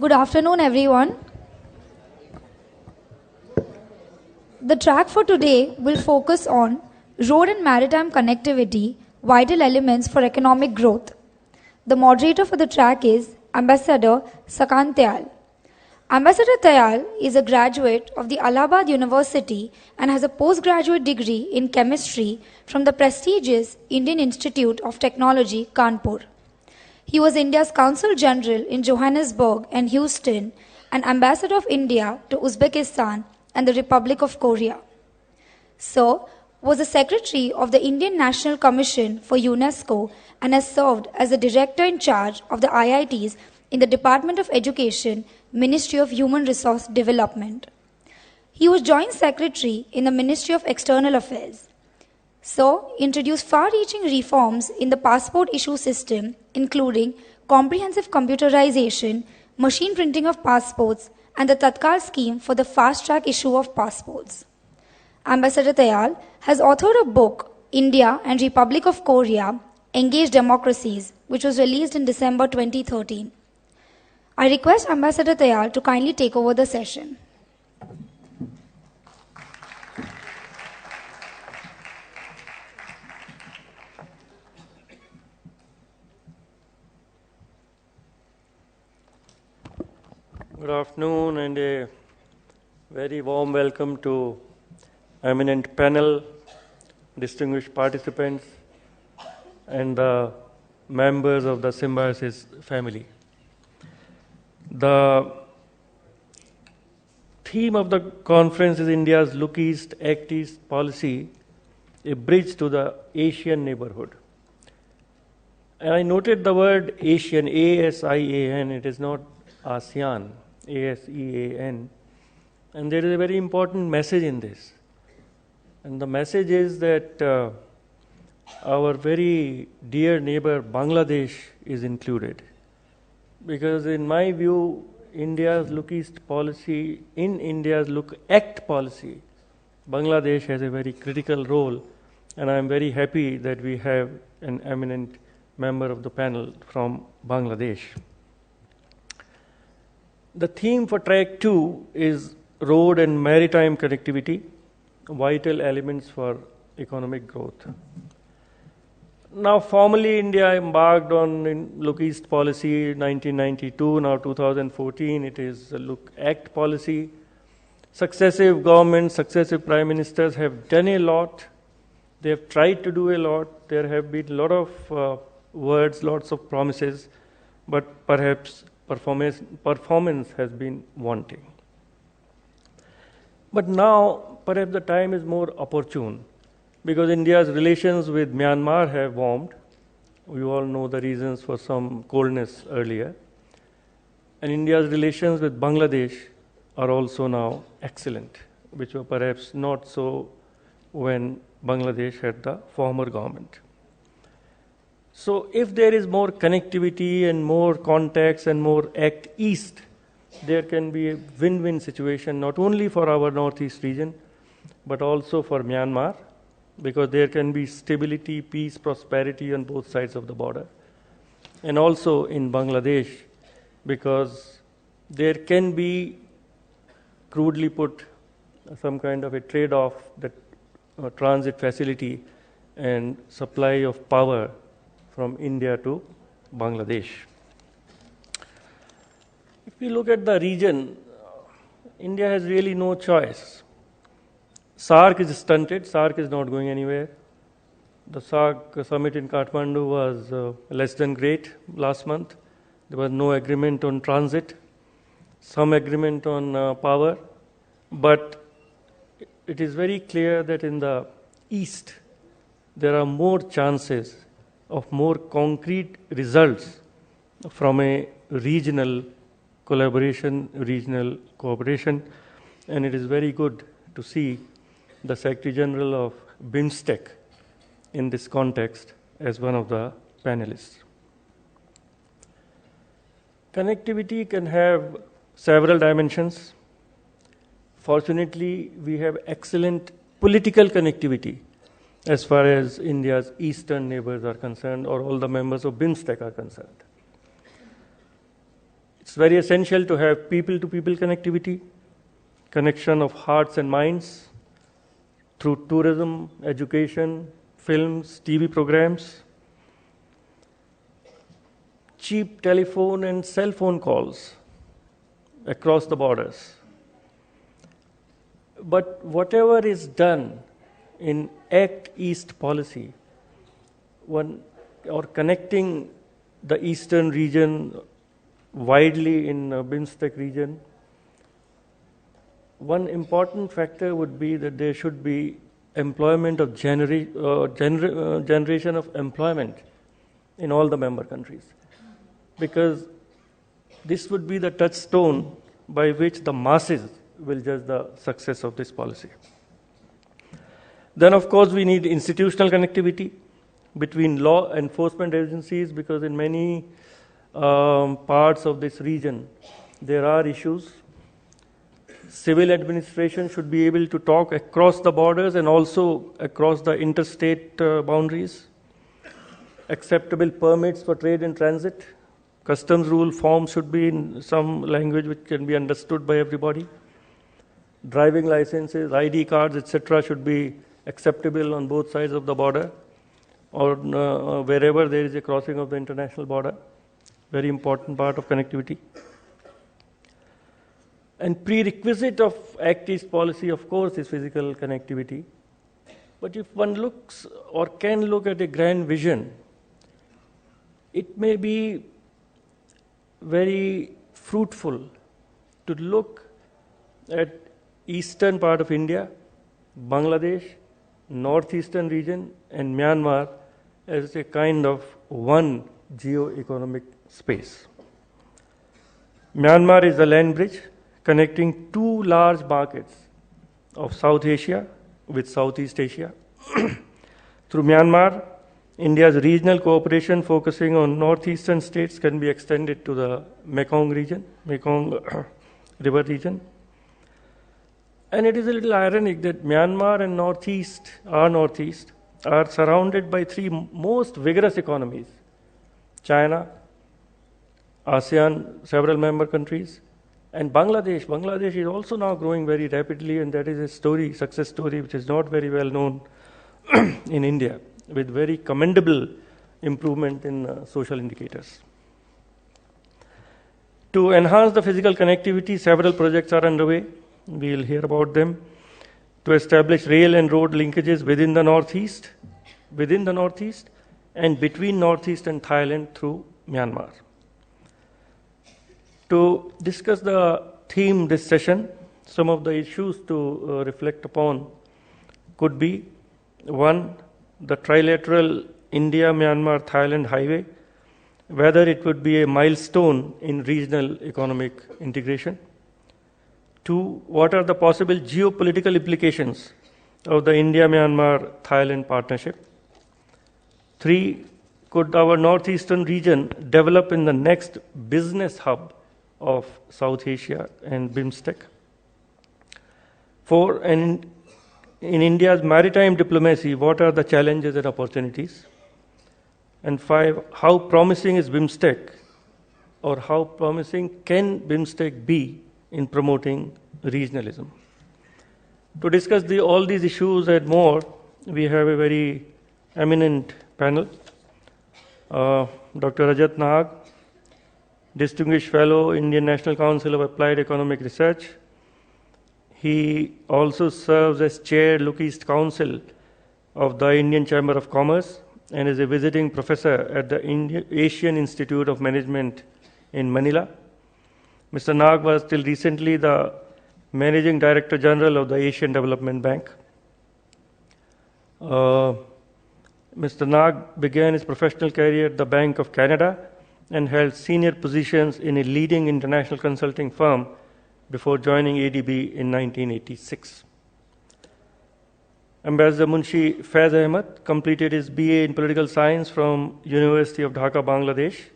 Good afternoon, everyone. The track for today will focus on road and maritime connectivity, vital elements for economic growth. The moderator for the track is Ambassador Sakant Tyal. Ambassador Tyal is a graduate of the Allahabad University and has a postgraduate degree in chemistry from the prestigious Indian Institute of Technology, Kanpur. He was India's Consul General in Johannesburg and Houston and Ambassador of India to Uzbekistan and the Republic of Korea. Sir was the Secretary of the Indian National Commission for UNESCO and has served as the Director in charge of the IITs in the Department of Education, Ministry of Human Resource Development. He was Joint Secretary in the Ministry of External Affairs. So, introduced far-reaching reforms in the passport issue system, including comprehensive computerization, machine printing of passports, and the Tatkal scheme for the fast-track issue of passports. Ambassador Tyal has authored a book, India and Republic of Korea, Engaged Democracies, which was released in December 2013. I request Ambassador Tyal to kindly take over the session. Good afternoon and a very warm welcome to eminent panel, distinguished participants, and the members of the Symbiosis family. The theme of the conference is India's Look East, Act East policy, a bridge to the Asian neighborhood. And I noted the word Asian, A-S-I-A-N, it is not ASEAN, A-S-E-A-N. And there is a very important message in this. And the message is that our very dear neighbor Bangladesh is included. Because in my view, India's Look East policy, in India's Look Act policy, Bangladesh has a very critical role. And I am very happy that we have an eminent member of the panel from Bangladesh. The theme for track 2 is road and maritime connectivity, vital elements for economic growth. Now, formally, India embarked on Look East policy in 1992. Now, 2014, it is a Look Act policy. Successive governments, successive prime ministers have done a lot. They have tried to do a lot. There have been a lot of words, lots of promises, but perhaps performance has been wanting. But now, perhaps the time is more opportune because India's relations with Myanmar have warmed. We all know the reasons for some coldness earlier. And India's relations with Bangladesh are also now excellent, which were perhaps not so when Bangladesh had the former government. So if there is more connectivity and more contacts and more Act East, there can be a win-win situation not only for our Northeast region, but also for Myanmar, because there can be stability, peace, prosperity on both sides of the border. And also in Bangladesh, because there can be, crudely put, some kind of a trade-off that transit facility and supply of power from India to Bangladesh. If we look at the region, India has really no choice. SAARC is stunted, SAARC is not going anywhere. The SAARC summit in Kathmandu was less than great last month. There was no agreement on transit, some agreement on power, but it is very clear that in the East, there are more chances of more concrete results from a regional collaboration, regional cooperation, and it is very good to see the Secretary General of BIMSTEC in this context as one of the panelists. Connectivity can have several dimensions. Fortunately, we have excellent political connectivity as far as India's eastern neighbors are concerned, or all the members of BIMSTEC are concerned. It's very essential to have people-to-people connectivity, connection of hearts and minds through tourism, education, films, TV programs, cheap telephone and cell phone calls across the borders. But whatever is done in Act East policy, or connecting the eastern region widely in BIMSTEC region, one important factor would be that there should be employment of generation of employment in all the member countries, because this would be the touchstone by which the masses will judge the success of this policy. Then, of course, we need institutional connectivity between law enforcement agencies, because in many parts of this region there are issues. Civil administration should be able to talk across the borders and also across the interstate boundaries. Acceptable permits for trade and transit. Customs rule forms should be in some language which can be understood by everybody. Driving licenses, ID cards, etc. should be acceptable on both sides of the border, or wherever there is a crossing of the international border. Very important part of connectivity. And prerequisite of Act East policy, of course, is physical connectivity. But if one looks or can look at a grand vision, it may be very fruitful to look at eastern part of India, Bangladesh, northeastern region, and Myanmar as a kind of one geo-economic space. Myanmar is the land bridge connecting two large markets of South Asia with Southeast Asia. Through Myanmar, India's regional cooperation focusing on northeastern states can be extended to the Mekong region, Mekong River region. And it is a little ironic that Myanmar and Northeast are surrounded by three most vigorous economies: China, ASEAN, several member countries, and Bangladesh. Bangladesh is also now growing very rapidly, and that is a story, success story, which is not very well known in India, with very commendable improvement in social indicators. To enhance the physical connectivity, several projects are underway. We'll hear about them. To establish rail and road linkages within the Northeast, and between Northeast and Thailand through Myanmar. To discuss the theme this session, some of the issues to reflect upon could be: one, the trilateral India-Myanmar-Thailand highway, whether it would be a milestone in regional economic integration. Two, what are the possible geopolitical implications of the India-Myanmar-Thailand partnership? Three, could our northeastern region develop in the next business hub of South Asia and BIMSTEC? Four, and in India's maritime diplomacy, what are the challenges and opportunities? And five, how promising is BIMSTEC, or how promising can BIMSTEC be in promoting regionalism? To discuss all these issues and more, we have a very eminent panel. Dr. Rajat Nag, Distinguished Fellow, Indian National Council of Applied Economic Research. He also serves as Chair, Look East Council of the Indian Chamber of Commerce, and is a visiting professor at the Asian Institute of Management in Manila. Mr. Nag was till recently the Managing Director General of the Asian Development Bank. Mr. Nag began his professional career at the Bank of Canada and held senior positions in a leading international consulting firm before joining ADB in 1986. Ambassador Munshi Faiz Ahmed completed his BA in Political Science from University of Dhaka, Bangladesh.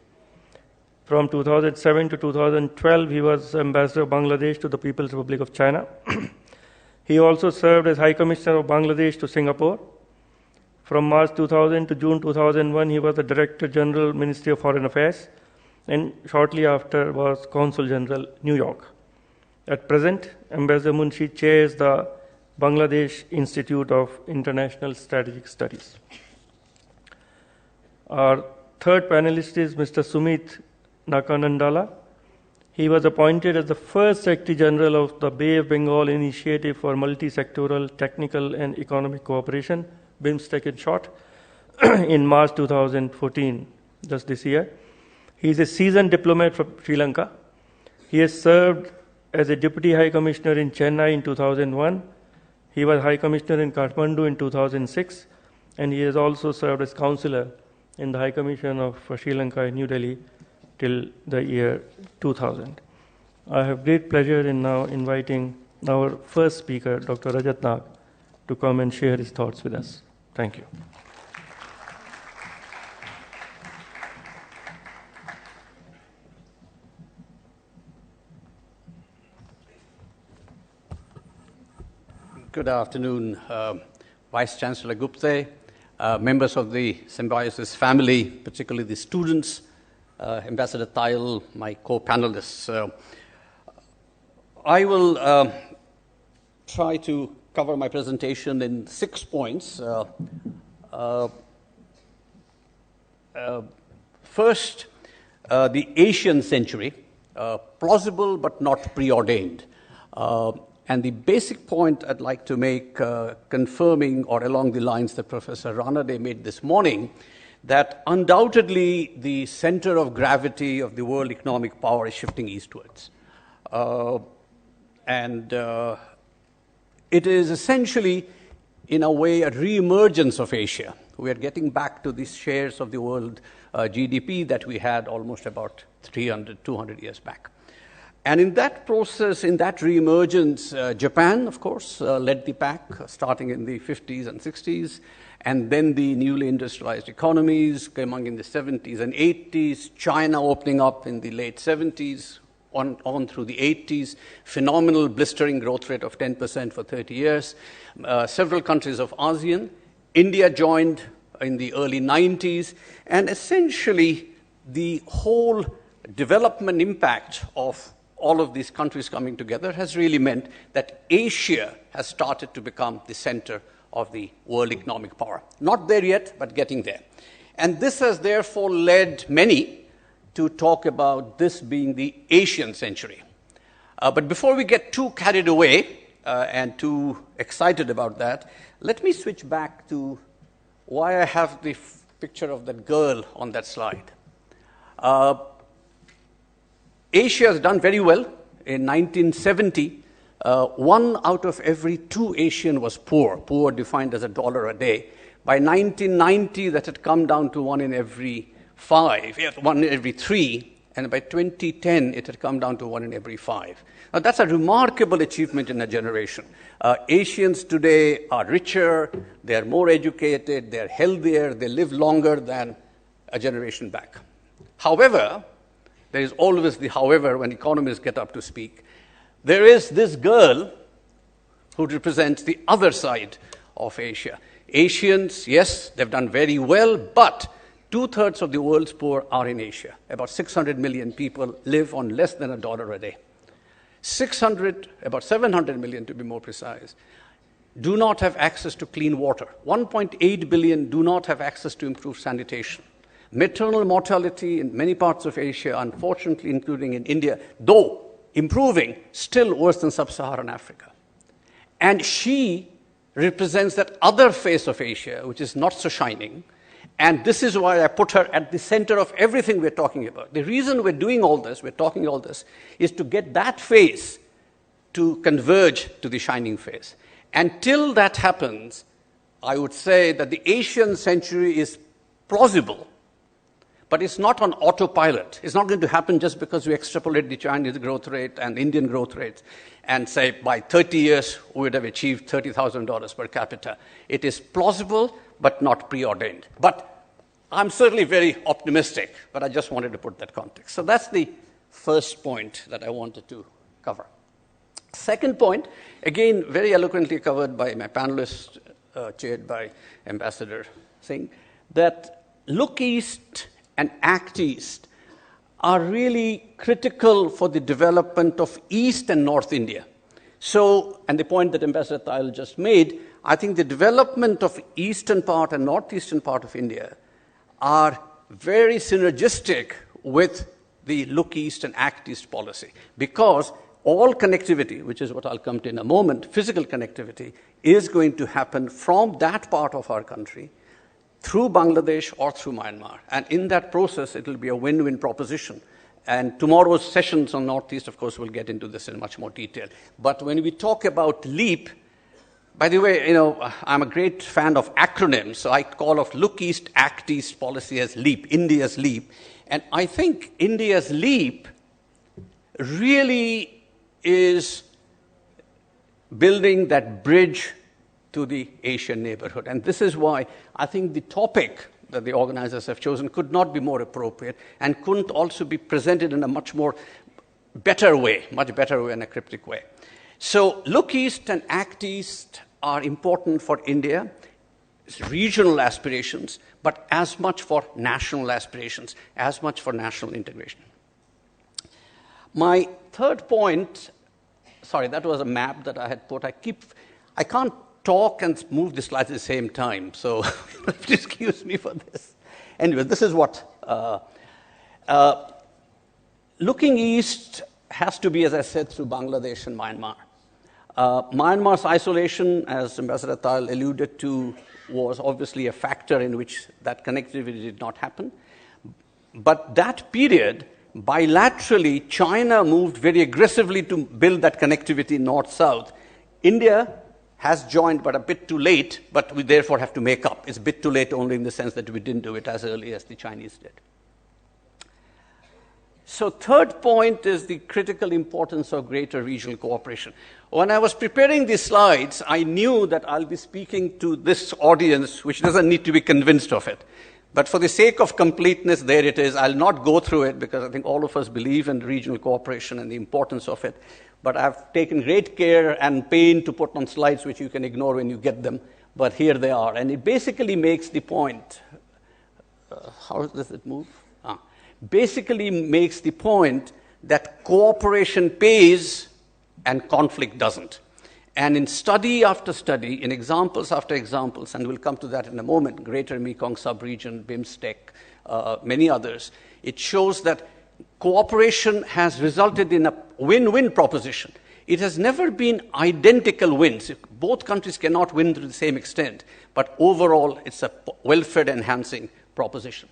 From 2007 to 2012, he was Ambassador of Bangladesh to the People's Republic of China. He also served as High Commissioner of Bangladesh to Singapore. From March 2000 to June 2001, he was the Director General, Ministry of Foreign Affairs, and shortly after was Consul General, New York. At present, Ambassador Munshi chairs the Bangladesh Institute of International Strategic Studies. Our third panelist is Mr. Sumit Nakanandala. He was appointed as the first Secretary General of the Bay of Bengal Initiative for Multi-Sectoral Technical and Economic Cooperation, BIMSTEC in short, in March 2014, just this year. He is a seasoned diplomat from Sri Lanka. He has served as a Deputy High Commissioner in Chennai in 2001. He was High Commissioner in Kathmandu in 2006, and he has also served as Counselor in the High Commission of Sri Lanka in New Delhi till the year 2000. I have great pleasure in now inviting our first speaker, Dr. Rajat Nag, to come and share his thoughts with us. Thank you. Good afternoon, Vice Chancellor Gupte, members of the Symbiosis family, particularly the students, Ambassador Tayal, my co-panelists. I will try to cover my presentation in 6 points. First, the Asian century, plausible but not preordained. And the basic point I'd like to make, confirming or along the lines that Professor Ranade made this morning, that undoubtedly the center of gravity of the world economic power is shifting eastwards. And it is essentially, in a way, a re-emergence of Asia. We are getting back to these shares of the world GDP that we had almost about 300, 200 years back. And in that process, in that re-emergence, Japan, of course, led the pack, starting in the 50s and 60s, and then the newly industrialized economies came along in the 70s and 80s, China opening up in the late 70s, on through the 80s, phenomenal blistering growth rate of 10% for 30 years, several countries of ASEAN, India joined in the early 90s, and essentially the whole development impact of all of these countries coming together has really meant that Asia has started to become the center of the world economic power. Not there yet, but getting there. And this has therefore led many to talk about this being the Asian century. But before we get too carried away and too excited about that, let me switch back to why I have the picture of that girl on that slide. Asia has done very well. In 1970, 1 out of every 2 Asian was poor, poor defined as $1 a day. By 1990, that had come down to 1 in every 5, 1 in every 3, and by 2010, it had come down to 1 in every 5. Now, that's a remarkable achievement in a generation. Asians today are richer, they are more educated, they are healthier, they live longer than a generation back. However, there is always the however when economists get up to speak. There is this girl who represents the other side of Asia. Asians, yes, they've done very well, but 2/3 of the world's poor are in Asia. About 600 million people live on less than $1 a day. About 700 million to be more precise, do not have access to clean water. 1.8 billion do not have access to improved sanitation. Maternal mortality in many parts of Asia, unfortunately, including in India, though improving, still worse than sub-Saharan Africa. And she represents that other face of Asia, which is not so shining. And this is why I put her at the center of everything we're talking about. The reason we're doing all this, we're talking all this, is to get that face to converge to the shining face. Until that happens, I would say that the Asian century is plausible, but it's not on autopilot. It's not going to happen just because we extrapolate the Chinese growth rate and Indian growth rates and say by 30 years we would have achieved $30,000 per capita. It is plausible, but not preordained. But I'm certainly very optimistic, but I just wanted to put that context. So that's the first point that I wanted to cover. Second point, again, very eloquently covered by my panelists, chaired by Ambassador Singh, that look east and act east. are really critical for the development of East and North India. So, and the point that Ambassador Tayal just made, I think the development of eastern part and northeastern part of India are very synergistic with the Look East and Act East policy, because all connectivity, which is what I'll come to in a moment, physical connectivity, is going to happen from that part of our country through Bangladesh or through Myanmar. And in that process, it will be a win-win proposition. And tomorrow's sessions on Northeast, of course, will get into this in much more detail. But when we talk about LEAP, by the way, I'm a great fan of acronyms, so I call of Look East, Act East policy as LEAP, India's LEAP. And I think India's LEAP really is building that bridge to the Asian neighborhood. And this is why I think the topic that the organizers have chosen could not be more appropriate and couldn't also be presented in a much better way in a cryptic way. So Look East and Act East are important for India, regional aspirations, but as much for national aspirations, as much for national integration. My third point, sorry, that was a map that I had put. I can't talk and move the slides at the same time, so excuse me for this. Anyway, this is what, looking east has to be, as I said, through Bangladesh and Myanmar. Myanmar's isolation, as Ambassador Tayal alluded to, was obviously a factor in which that connectivity did not happen. But that period, bilaterally, China moved very aggressively to build that connectivity north-south. India has joined, but a bit too late, but we therefore have to make up. It's a bit too late only in the sense that we didn't do it as early as the Chinese did. So third point is the critical importance of greater regional cooperation. When I was preparing these slides, I knew that I'll be speaking to this audience, which doesn't need to be convinced of it. But for the sake of completeness, there it is. I'll not go through it because I think all of us believe in regional cooperation and the importance of it. But I've taken great care and pain to put on slides which you can ignore when you get them. But here they are. And it basically makes the point. How does it move? Basically makes the point that cooperation pays and conflict doesn't. And in study after study, in examples after examples, and we'll come to that in a moment, Greater Mekong Sub-region, BIMSTEC, many others, it shows that cooperation has resulted in a win-win proposition. It has never been identical wins. Both countries cannot win to the same extent, but overall, it's a welfare-enhancing proposition.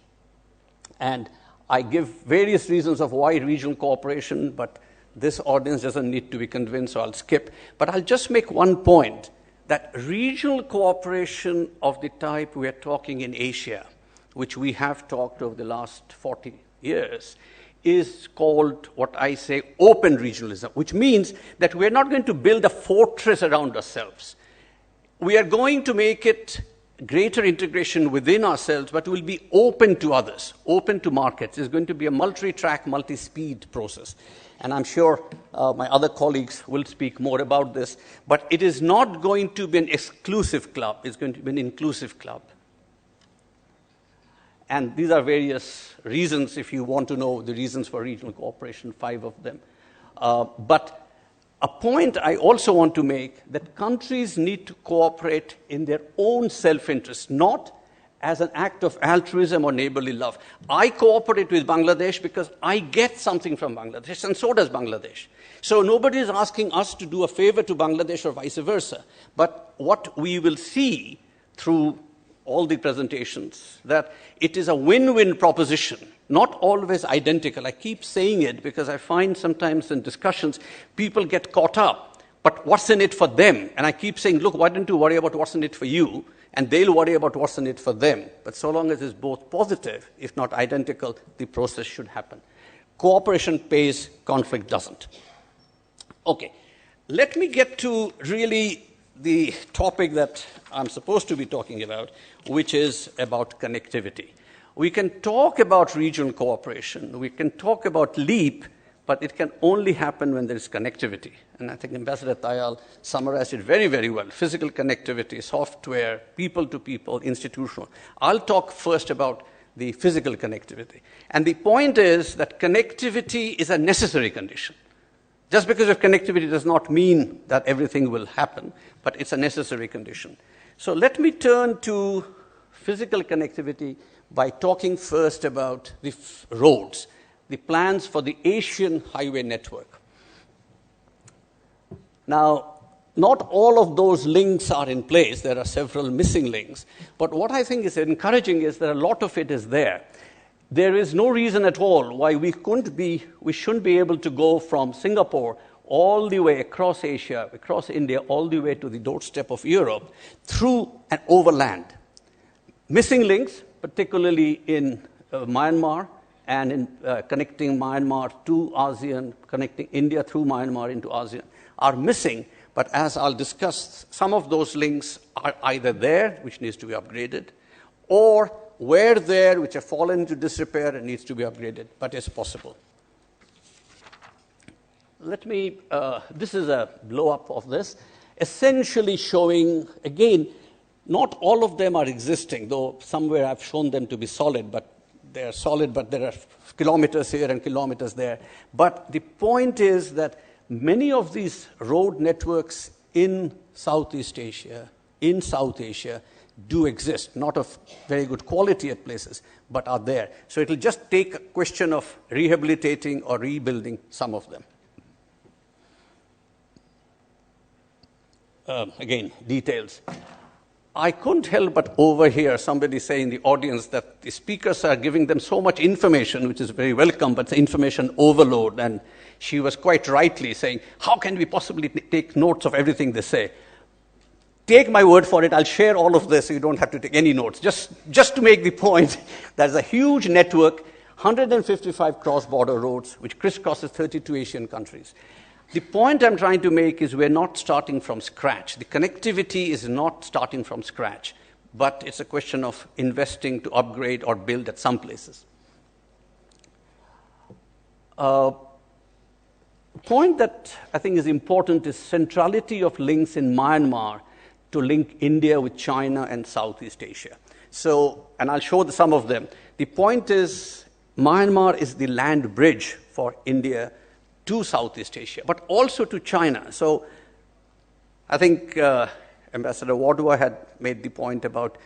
And I give various reasons of why regional cooperation, but this audience doesn't need to be convinced, so I'll skip. But I'll just make one point, that regional cooperation of the type we are talking in Asia, which we have talked over the last 40 years, is called what I say open regionalism, which means that we're not going to build a fortress around ourselves. We are going to make it greater integration within ourselves, but will be open to others, open to markets. It's going to be a multi-track, multi-speed process. And I'm sure my other colleagues will speak more about this, but it is not going to be an exclusive club. It's going to be an inclusive club. And these are various reasons, if you want to know the reasons for regional cooperation, 5 of them. But a point I also want to make, that countries need to cooperate in their own self-interest, not as an act of altruism or neighborly love. I cooperate with Bangladesh because I get something from Bangladesh, and so does Bangladesh. So nobody is asking us to do a favor to Bangladesh or vice versa. But what we will see through all the presentations, that it is a win-win proposition, not always identical. I keep saying it because I find sometimes in discussions, people get caught up. But what's in it for them? And I keep saying, look, why don't you worry about what's in it for you? And they'll worry about what's in it for them. But so long as it's both positive, if not identical, the process should happen. Cooperation pays, conflict doesn't. Okay, let me get to really the topic that I'm supposed to be talking about, which is about connectivity. We can talk about regional cooperation, we can talk about LEAP, but it can only happen when there is connectivity. And I think Ambassador Tayal summarized it very, very well. Physical connectivity, software, people to people, institutional. I'll talk first about the physical connectivity. And the point is that connectivity is a necessary condition. Just because of connectivity does not mean that everything will happen, but it's a necessary condition. So let me turn to physical connectivity by talking first about the roads, the plans for the Asian highway network. Now, not all of those links are in place. There are several missing links. But what I think is encouraging is that a lot of it is there. There is no reason at all why we shouldn't be able to go from Singapore all the way across Asia, across India, all the way to the doorstep of Europe through and overland. Missing links, particularly in Myanmar and in connecting Myanmar to ASEAN, connecting India through Myanmar into ASEAN, are missing. But as I'll discuss, some of those links are either there, which needs to be upgraded, or were there, which have fallen into disrepair and needs to be upgraded, but it's possible. This is a blow-up of this, essentially showing, again, not all of them are existing, though somewhere I've shown them to be solid, but there are kilometers here and kilometers there. But the point is that many of these road networks in Southeast Asia, in South Asia, do exist, not of very good quality at places, but are there. So it will just take a question of rehabilitating or rebuilding some of them. Again, details. I couldn't help but overhear somebody say in the audience that the speakers are giving them so much information, which is very welcome, but it's information overload. And she was quite rightly saying, how can we possibly take notes of everything they say? Take my word for it, I'll share all of this so you don't have to take any notes. Just to make the point, there's a huge network, 155 cross-border roads, which crisscrosses 32 Asian countries. The point I'm trying to make is we're not starting from scratch. The connectivity is not starting from scratch, but it's a question of investing to upgrade or build at some places. Point that I think is important is centrality of links in Myanmar to link India with China and Southeast Asia. So, and I'll show some of them. The point is Myanmar is the land bridge for India to Southeast Asia, but also to China. So I think Ambassador Wadhwa had made the point about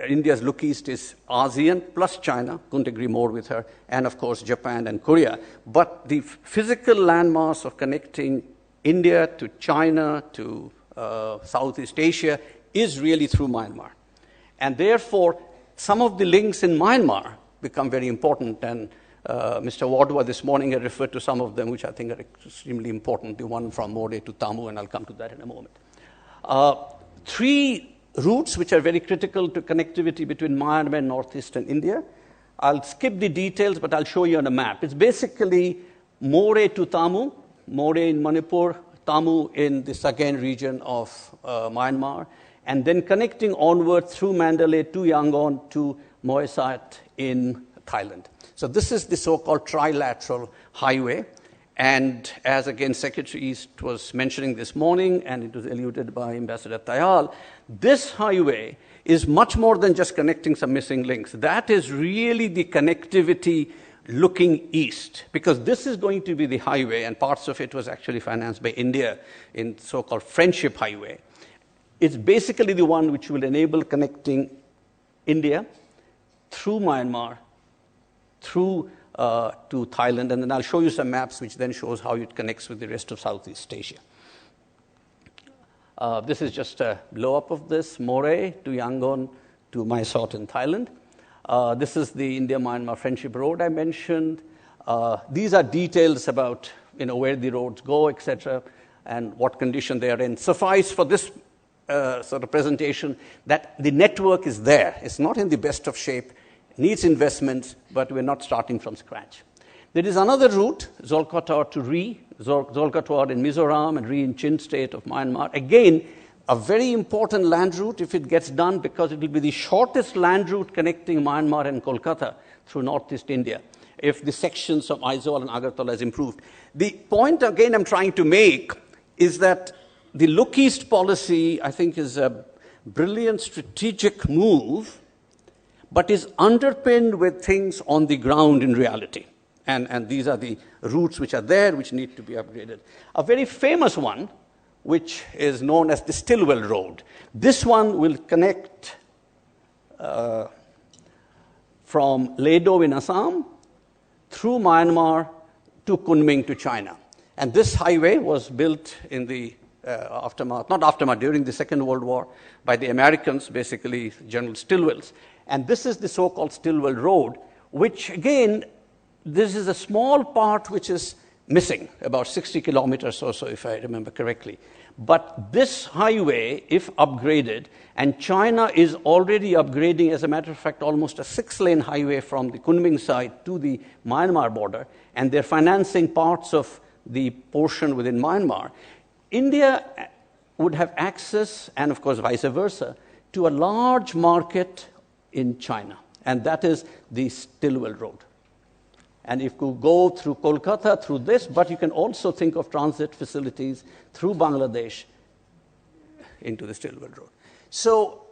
India's look east is ASEAN plus China, couldn't agree more with her, and of course Japan and Korea. But the physical landmass of connecting India to China to Southeast Asia is really through Myanmar. And therefore, some of the links in Myanmar become very important, and Mr. Wadhwa this morning had referred to some of them, which I think are extremely important, the one from Mode to Tamu, and I'll come to that in a moment. Three routes which are very critical to connectivity between Myanmar and northeastern India. I'll skip the details, but I'll show you on a map. It's basically Mode to Tamu, Mode in Manipur, Tamu in the Sagaing region of Myanmar, and then connecting onward through Mandalay to Yangon to Moesat in Thailand. So this is the so-called trilateral highway. And as, again, Secretary East was mentioning this morning, and it was alluded by Ambassador Tayal, this highway is much more than just connecting some missing links. That is really the connectivity looking east, because this is going to be the highway, and parts of it was actually financed by India in so-called Friendship Highway. It's basically the one which will enable connecting India through Myanmar, through to Thailand, and then I'll show you some maps which then shows how it connects with the rest of Southeast Asia. This is just a blow-up of this, Moreh to Yangon to Mae Sot in Thailand. This is the India-Myanmar Friendship Road I mentioned. These are details about where the roads go, etc., and what condition they are in. Suffice for this sort of presentation that the network is there. It's not in the best of shape. Needs investments, but we're not starting from scratch. There is another route, Zolkatawar to Ri, Zolkatawar in Mizoram and Ri in Chin state of Myanmar. Again, a very important land route if it gets done, because it will be the shortest land route connecting Myanmar and Kolkata through northeast India, if the sections of Aizawl and Agartala is improved. The point, again, I'm trying to make is that the look east policy, I think, is a brilliant strategic move, but is underpinned with things on the ground in reality. And these are the routes which are there, which need to be upgraded. A very famous one, which is known as the Stillwell Road. This one will connect from Ledo in Assam through Myanmar to Kunming to China. And this highway was built in the during the Second World War by the Americans, basically General Stilwell's. And this is the so-called Stillwell Road, which again, this is a small part which is missing, about 60 kilometers or so, if I remember correctly. But this highway, if upgraded, and China is already upgrading, as a matter of fact, almost a 6-lane highway from the Kunming side to the Myanmar border, and they're financing parts of the portion within Myanmar, India would have access, and of course vice versa, to a large market in China, and that is the Stillwell Road. And if you go through Kolkata, through this, but you can also think of transit facilities through Bangladesh into the Stillwell Road. So,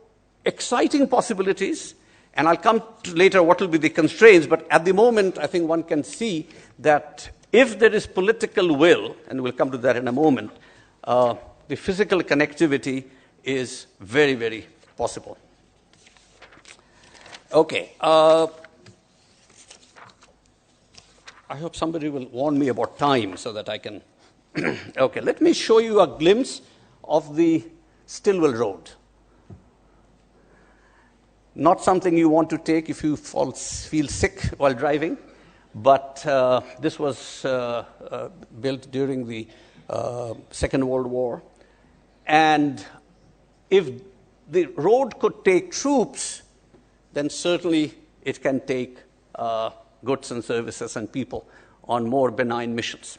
exciting possibilities, and I'll come to later what will be the constraints, but at the moment, I think one can see that if there is political will, and we'll come to that in a moment, the physical connectivity is very, very possible. Okay. I hope somebody will warn me about time so that I can... Okay, let me show you a glimpse of the Stillwell Road. Not something you want to take if you feel sick while driving, but this was built during the Second World War. And if the road could take troops, then certainly it can take goods and services and people on more benign missions.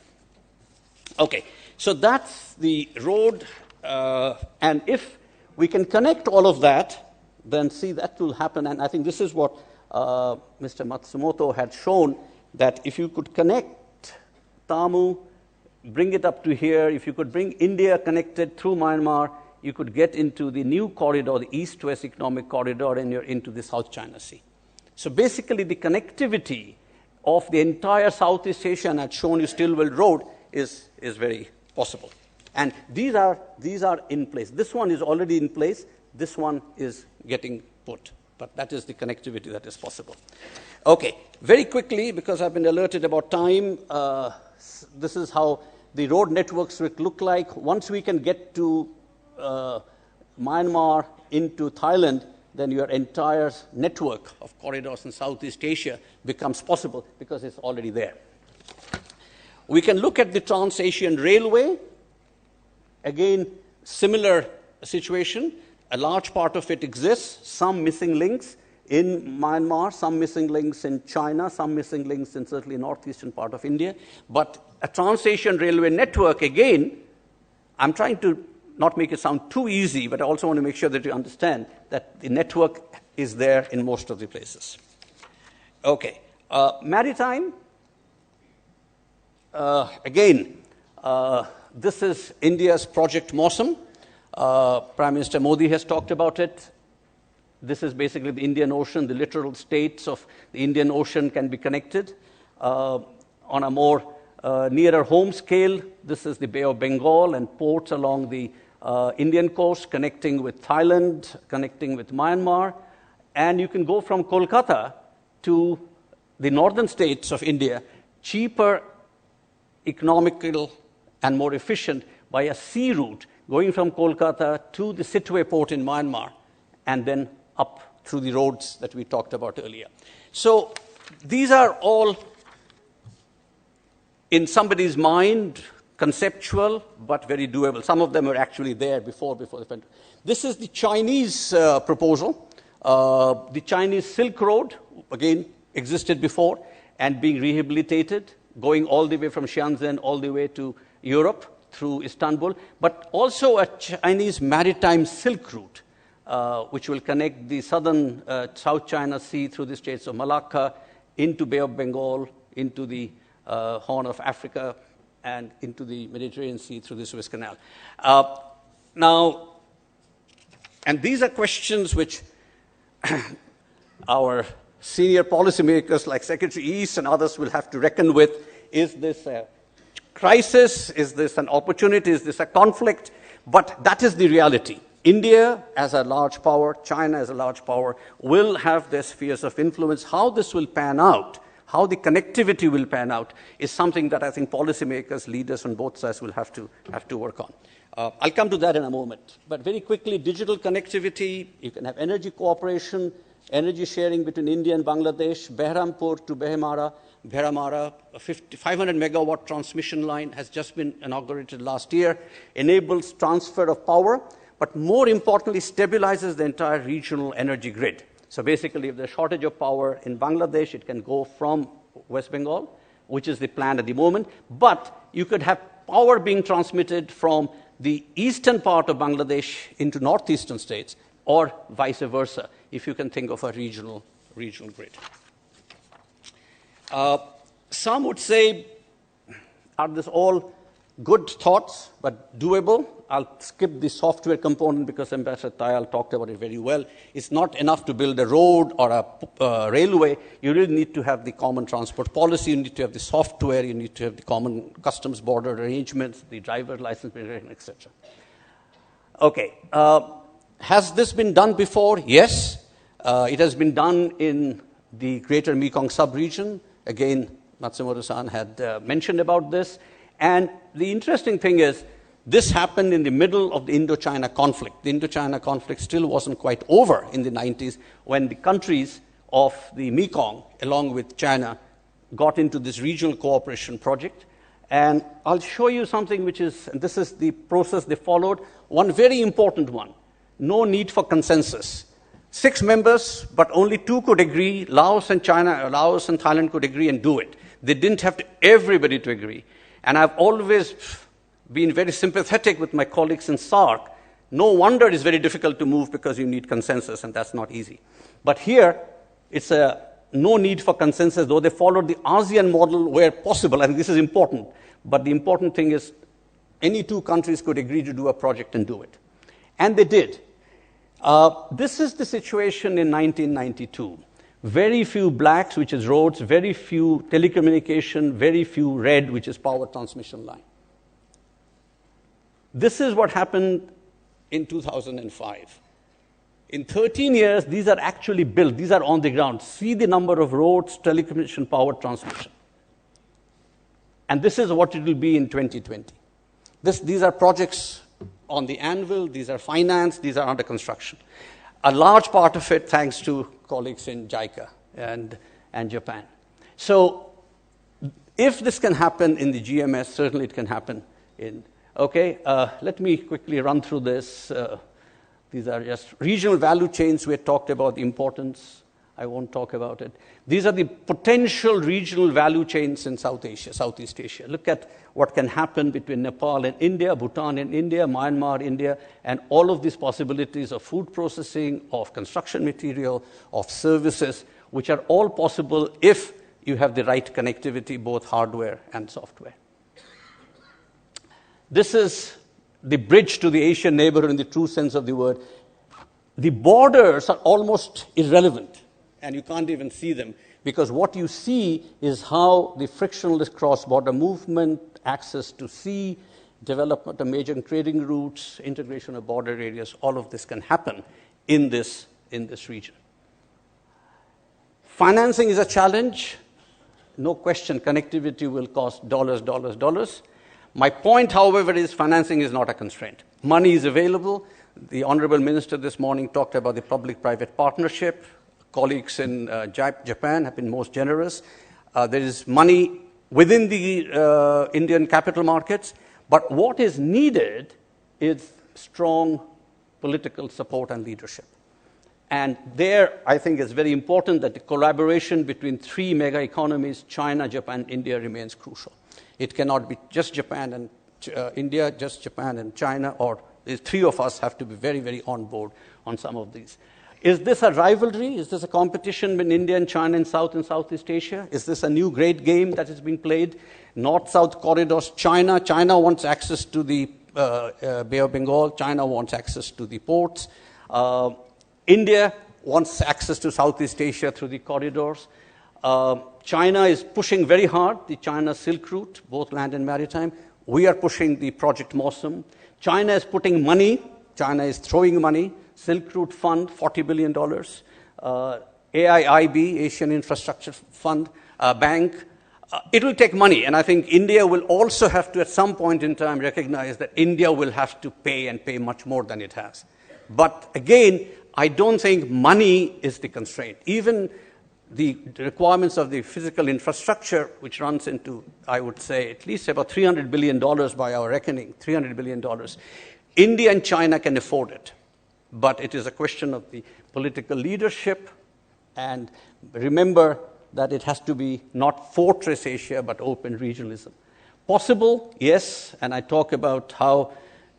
Okay, so that's the road, and if we can connect all of that, then see that will happen, and I think this is what Mr. Matsumoto had shown, that if you could connect Tamu, bring it up to here, if you could bring India connected through Myanmar, you could get into the new corridor, the East-West Economic Corridor, and you're into the South China Sea. So basically, the connectivity of the entire Southeast Asia, and I've shown you Stillwell Road, is very possible. And these are in place. This one is already in place. This one is getting put. But that is the connectivity that is possible. Okay, very quickly, because I've been alerted about time, this is how the road networks will look like. Once we can get to Myanmar into Thailand, then your entire network of corridors in Southeast Asia becomes possible because it's already there. We can look at the Trans-Asian Railway. Again, similar situation. A large part of it exists, some missing links in Myanmar, some missing links in China, some missing links in certainly northeastern part of India. But a Trans-Asian Railway network, again, I'm trying to not make it sound too easy, but I also want to make sure that you understand that the network is there in most of the places. Okay. Maritime. Again, this is India's Project Mawsum. Prime Minister Modi has talked about it. This is basically the Indian Ocean. The littoral states of the Indian Ocean can be connected. On a more nearer home scale, this is the Bay of Bengal and ports along the Indian coast, connecting with Thailand, connecting with Myanmar. And you can go from Kolkata to the northern states of India, cheaper, economical, and more efficient by a sea route, going from Kolkata to the Sittwe port in Myanmar, and then up through the roads that we talked about earlier. So these are all in somebody's mind, conceptual, but very doable. Some of them were actually there before the pandemic. This is the Chinese proposal. The Chinese Silk Road, again, existed before and being rehabilitated, going all the way from Shenzhen all the way to Europe through Istanbul, but also a Chinese maritime Silk Route, which will connect the southern South China Sea through the Straits of Malacca into Bay of Bengal, into the Horn of Africa, and into the Mediterranean Sea through the Suez Canal. Now, and these are questions which our senior policymakers like Secretary East and others will have to reckon with. Is this a crisis? Is this an opportunity? Is this a conflict? But that is the reality. India, as a large power, China as a large power, will have their spheres of influence. How this will pan out, how the connectivity will pan out, is something that I think policymakers, leaders on both sides will have to work on. I'll come to that in a moment. But very quickly, digital connectivity, you can have energy cooperation, energy sharing between India and Bangladesh, Behrampur to Bheramara, a 500 megawatt transmission line has just been inaugurated last year, enables transfer of power, but more importantly, stabilizes the entire regional energy grid. So basically, if there's a shortage of power in Bangladesh, it can go from West Bengal, which is the plan at the moment, but you could have power being transmitted from the eastern part of Bangladesh into northeastern states, or vice versa, if you can think of a regional grid. Some would say, are this all good thoughts, but doable? I'll skip the software component because Ambassador Tayal talked about it very well. It's not enough to build a road or a railway. You really need to have the common transport policy. You need to have the software. You need to have the common customs border arrangements, the driver license, etc. Okay. Has this been done before? Yes. It has been done in the greater Mekong sub-region. Again, Matsumoto-san had mentioned about this. And the interesting thing is, this happened in the middle of the Indochina conflict. The Indochina conflict still wasn't quite over in the 90s when the countries of the Mekong, along with China, got into this regional cooperation project. And I'll show you something which is, and this is the process they followed, one very important one. No need for consensus. 6 members, but only 2 could agree. Laos and Thailand could agree and do it. They didn't have everybody to agree. And I've always been very sympathetic with my colleagues in SAARC. No wonder it's very difficult to move because you need consensus, and that's not easy. But here, it's no need for consensus, though they followed the ASEAN model where possible, and this is important. But the important thing is any 2 countries could agree to do a project and do it. And they did. This is the situation in 1992. Very few blacks, which is roads, very few telecommunication, very few red, which is power transmission line. This is what happened in 2005. In 13 years, these are actually built. These are on the ground. See the number of roads, telecommunication, power transmission. And this is what it will be in 2020. These are projects on the anvil. These are financed. These are under construction. A large part of it thanks to colleagues in JICA and Japan. So if this can happen in the GMS, certainly it can happen in... Okay, let me quickly run through this. These are just regional value chains. We had talked about the importance. I won't talk about it. These are the potential regional value chains in Southeast Asia. Look at what can happen between Nepal and India, Bhutan and India, Myanmar, India, and all of these possibilities of food processing, of construction material, of services, which are all possible if you have the right connectivity, both hardware and software. This is the bridge to the Asian neighborhood in the true sense of the word. The borders are almost irrelevant, and you can't even see them, because what you see is how the frictionless cross-border movement, access to sea, development of major trading routes, integration of border areas, all of this can happen in this region. Financing is a challenge. No question, connectivity will cost dollars. My point, however, is financing is not a constraint. Money is available. The Honorable Minister this morning talked about the public-private partnership. Colleagues in Japan have been most generous. There is money within the Indian capital markets. But what is needed is strong political support and leadership. And there, I think it's very important that the collaboration between 3 mega economies, China, Japan, India, remains crucial. It cannot be just Japan and India, just Japan and China, or the 3 of us have to be very, very on board on some of these. Is this a rivalry? Is this a competition between India and China in South and Southeast Asia? Is this a new great game that is being played? North-South corridors, China wants access to the Bay of Bengal. China wants access to the ports. India wants access to Southeast Asia through the corridors. China is pushing very hard the China Silk Route, both land and maritime. We are pushing the Project Mosum. China is putting money. China is throwing money. Silk Route Fund, $40 billion. AIIB, Asian Infrastructure Fund, Bank. It will take money, and I think India will also have to, at some point in time, recognize that India will have to pay and pay much more than it has. But again, I don't think money is the constraint. Even the requirements of the physical infrastructure, which runs into, I would say, at least about $300 billion by our reckoning, $300 billion. India and China can afford it. But it is a question of the political leadership, and remember that it has to be not fortress Asia, but open regionalism. Possible, yes, and I talk about how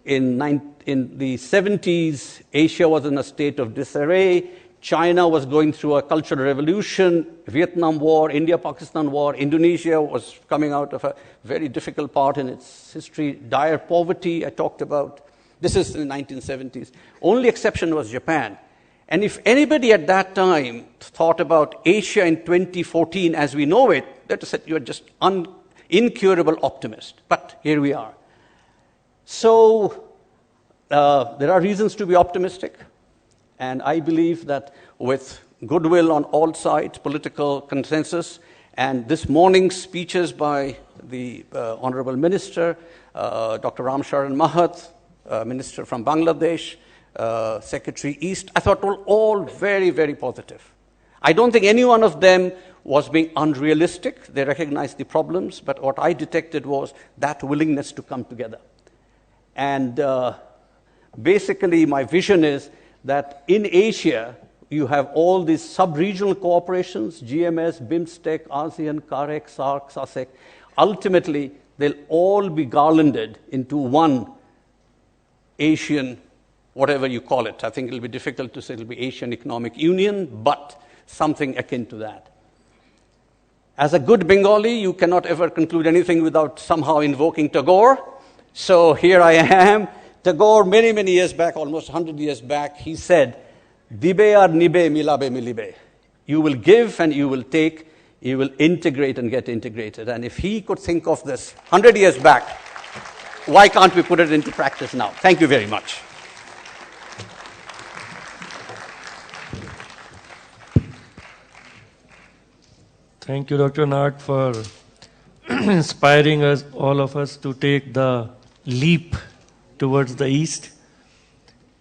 in the 70s, Asia was in a state of disarray. China was going through a cultural revolution, Vietnam War, India-Pakistan War. Indonesia was coming out of a very difficult part in its history. Dire poverty, I talked about. This is in the 1970s. Only exception was Japan. And if anybody at that time thought about Asia in 2014 as we know it, that is that you're just incurable optimist. But here we are. So there are reasons to be optimistic. And I believe that with goodwill on all sides, political consensus, and this morning's speeches by the Honorable Minister, Dr. Ram Sharan Mahat, Minister from Bangladesh, Secretary East, I thought were all very, very positive. I don't think any one of them was being unrealistic. They recognized the problems, but what I detected was that willingness to come together. And basically, my vision is that in Asia, you have all these sub-regional cooperations, GMS, BIMSTEC, ASEAN, CAREC, SAARC, SASEC. Ultimately, they'll all be garlanded into one Asian, whatever you call it. I think it'll be difficult to say it'll be Asian Economic Union, but something akin to that. As a good Bengali, you cannot ever conclude anything without somehow invoking Tagore. So here I am. Tagore, many, many years back, almost 100 years back, he said, Dibe ar nibe milabe milibe. You will give and you will take, you will integrate and get integrated. And if he could think of this 100 years back, why can't we put it into practice now? Thank you very much. Thank you, Dr. Nag, for inspiring us, all of us, to take the leap towards the East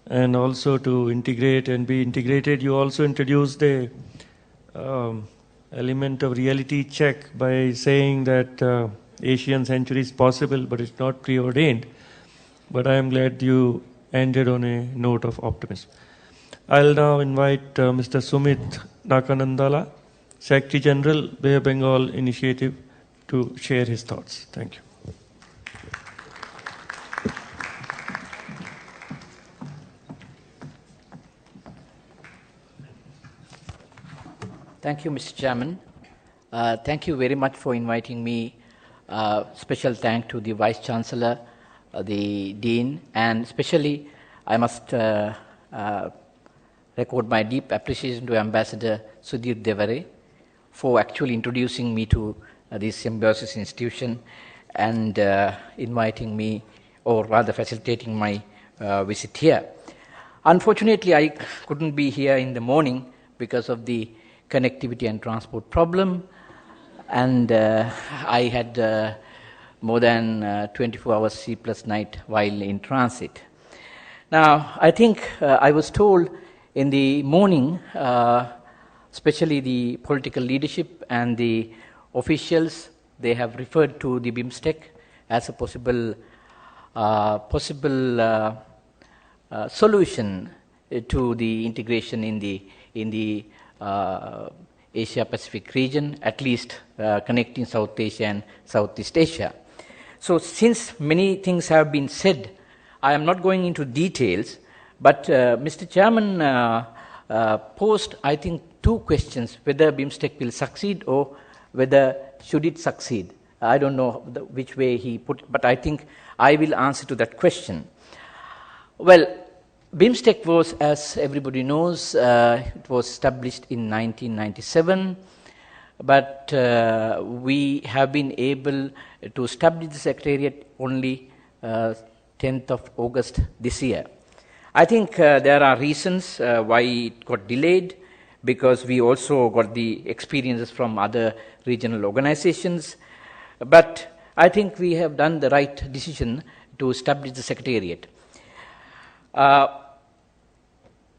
and also to integrate and be integrated. You also introduced a element of reality check by saying that Asian century is possible, but it's not preordained. But I am glad you ended on a note of optimism. I'll now invite Mr. Sumit Nakanandala, Secretary General, Bay of Bengal Initiative, to share his thoughts. Thank you. Thank you, Mr. Chairman. Thank you very much for inviting me. Special thank to the Vice Chancellor, the Dean, and especially I must record my deep appreciation to Ambassador Sudhir Devare for actually introducing me to this Symbiosis Institution and inviting me, or rather facilitating my visit here. Unfortunately, I couldn't be here in the morning because of the connectivity and transport problem, and I had more than 24 hours sleepless night while in transit. Now, I think I was told in the morning, especially the political leadership and the officials, they have referred to the BIMSTEC as a possible solution to the integration in the Asia-Pacific region, at least connecting South Asia and Southeast Asia. So since many things have been said, I am not going into details, but Mr. Chairman posed, I think, two questions, whether BIMSTEC will succeed or whether should it succeed. I don't know which way he put it, but I think I will answer to that question. Well, BIMSTEC was, as everybody knows, it was established in 1997, but we have been able to establish the Secretariat only 10th of August this year. I think there are reasons why it got delayed, because we also got the experiences from other regional organizations, but I think we have done the right decision to establish the Secretariat.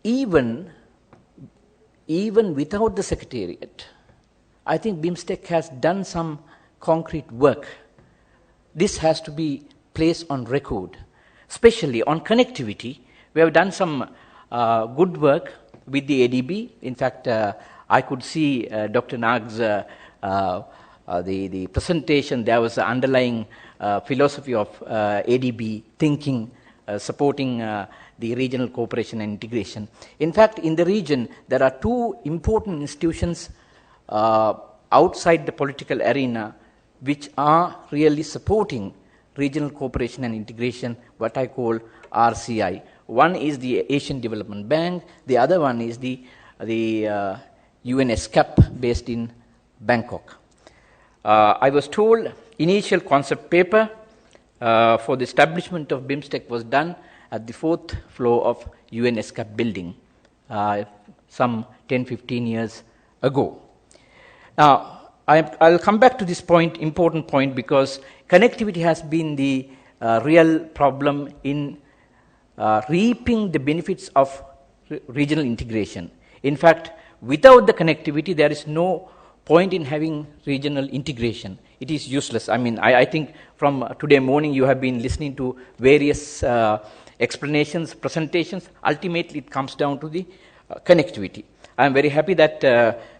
Even without the Secretariat, I think BIMSTEC has done some concrete work. This has to be placed on record, especially on connectivity. We have done some good work with the ADB. In fact, I could see Dr. Nag's the presentation. There was an underlying philosophy of ADB thinking, supporting the regional cooperation and integration. In fact, in the region, there are two important institutions outside the political arena which are really supporting regional cooperation and integration, what I call RCI. One is the Asian Development Bank, the other one is the UNSCAP based in Bangkok. I was told initial concept paper for the establishment of BIMSTEC was done at the 4th floor of UNSCAP building some 10-15 years ago. Now, I'll come back to this point, important point, because connectivity has been the real problem in reaping the benefits of regional integration. In fact, without the connectivity, there is no point in having regional integration. It is useless. I mean, I think from today morning you have been listening to various explanations, presentations. Ultimately, it comes down to the connectivity. I am very happy that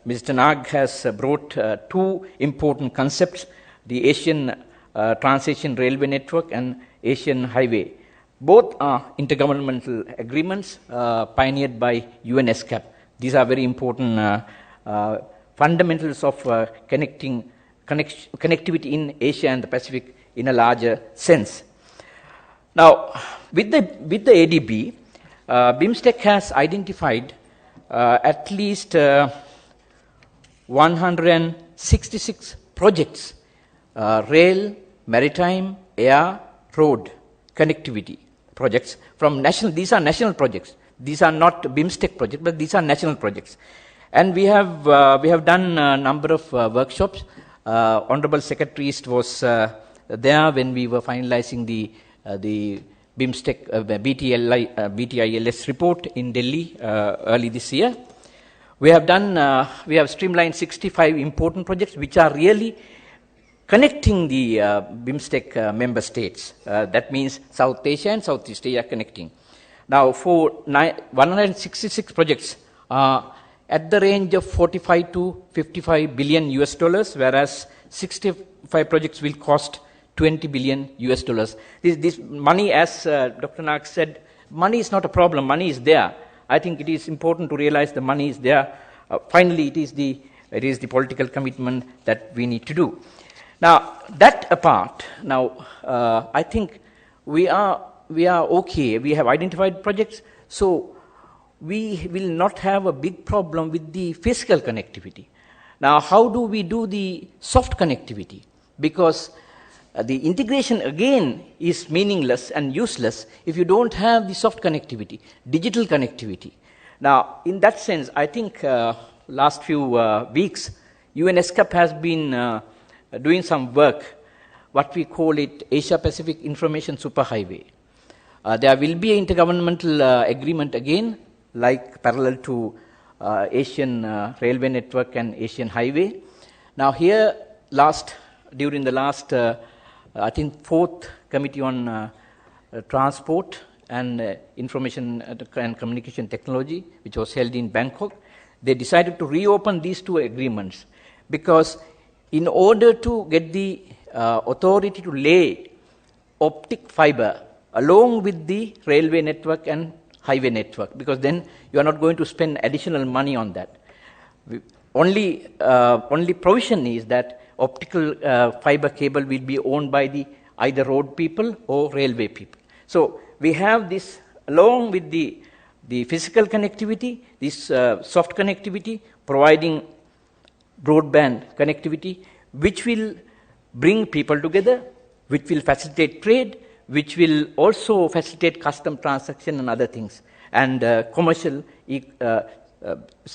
Mr. Nag has brought two important concepts, the Asian Transition Railway Network and Asian Highway. Both are intergovernmental agreements pioneered by UNSCAP. These are very important fundamentals of connectivity in Asia and the Pacific in a larger sense. Now, with the ADB, BIMSTEC has identified at least 166 projects, rail, maritime, air, road connectivity projects from national. These are national projects. These are not BIMSTEC projects, but these are national projects. And we have done a number of workshops. Honorable Secretary was there when we were finalizing the BIMSTEC BTILS report in Delhi early this year. We have streamlined 65 important projects which are really connecting the BIMSTEC member states. That means South Asia and Southeast Asia connecting. Now, for 166 projects at the range of 45 to 55 billion US dollars, whereas 65 projects will cost 20 billion US dollars. This money, as Dr. Nag said, money is not a problem. Money is there. I think it is important to realize the money is there. Finally, it is the political commitment that we need to do. Now, that apart, I think we are okay. We have identified projects, so we will not have a big problem with the physical connectivity. Now, how do we do the soft connectivity? Because the integration again is meaningless and useless if you don't have the soft connectivity, digital connectivity. Now, in that sense, I think last few weeks, UNSCAP has been doing some work, what we call it Asia-Pacific Information Superhighway. There will be an intergovernmental agreement again, like parallel to Asian Railway Network and Asian Highway. Now here, during the last, I think, 4th Committee on Transport and Information and Communication Technology, which was held in Bangkok, they decided to reopen these two agreements, because in order to get the authority to lay optic fiber along with the railway network and highway network, because then you are not going to spend additional money on that. Only provision is that optical fiber cable will be owned by the either road people or railway people. So we have this along with the physical connectivity, this soft connectivity, providing broadband connectivity, which will bring people together, which will facilitate trade, which will also facilitate custom transaction and other things, and commercial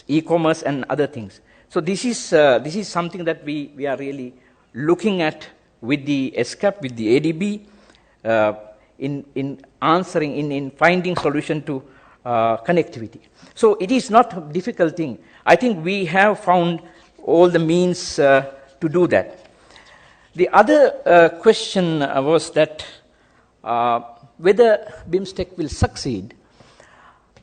e-commerce and other things. So this is something that we are really looking at with the ESCAP, with the ADB, in answering, in finding solution to connectivity. So it is not a difficult thing. I think we have found all the means to do that. The other question was that whether BIMSTEC will succeed.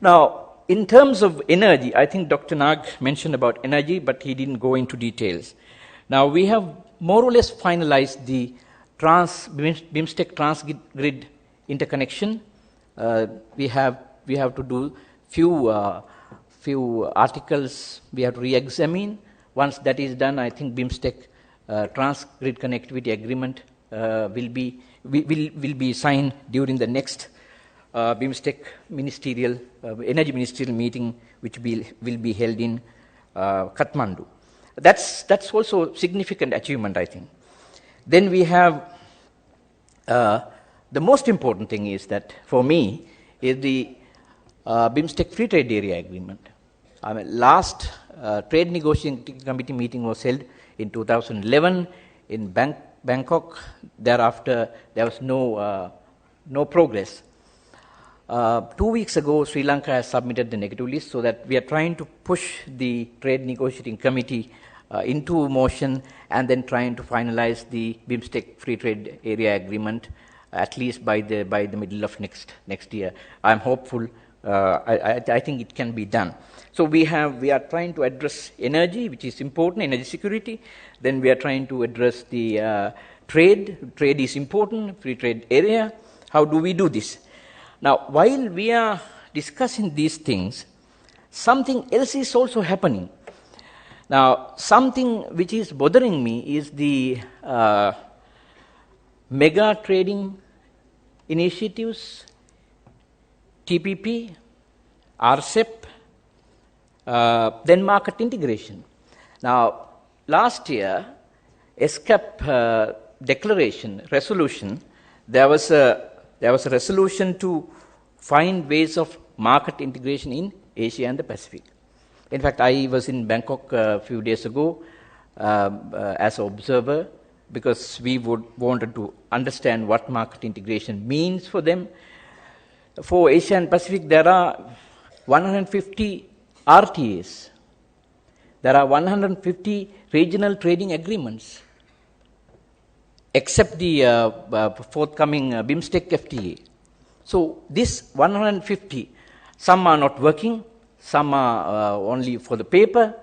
Now, in terms of energy, I think Dr. Nag mentioned about energy, but he didn't go into details. Now, we have more or less finalized the BIMSTEC transgrid interconnection. We have to do few articles we have to re-examine. Once that is done, I think BIMSTEC transgrid connectivity agreement will be signed during the next BIMSTEC ministerial energy ministerial meeting, which will be held in Kathmandu. That's also significant achievement, I think. Then we have the most important thing is that for me is the BIMSTEC Free Trade Area Agreement. I mean, last trade negotiating committee meeting was held in 2011 in Bangkok. Thereafter, there was no progress. 2 weeks ago, Sri Lanka has submitted the negative list, so that we are trying to push the trade negotiating committee into motion, and then trying to finalize the BIMSTEC Free Trade Area Agreement at least by the middle of next year. I'm hopeful. I think it can be done. So we are trying to address energy, which is important, energy security. Then we are trying to address the trade. Trade is important, free trade area. How do we do this? Now, while we are discussing these things, something else is also happening. Now, something which is bothering me is the mega trading initiatives, TPP, RCEP, then market integration. Now, last year, ESCAP resolution, there was a resolution to find ways of market integration in Asia and the Pacific. In fact, I was in Bangkok a few days ago as an observer, because we wanted to understand what market integration means for them. For Asia and Pacific, there are 150 RTAs. There are 150 regional trading agreements, except the forthcoming BIMSTEC FTA. So this 150, some are not working, some are only for the paper.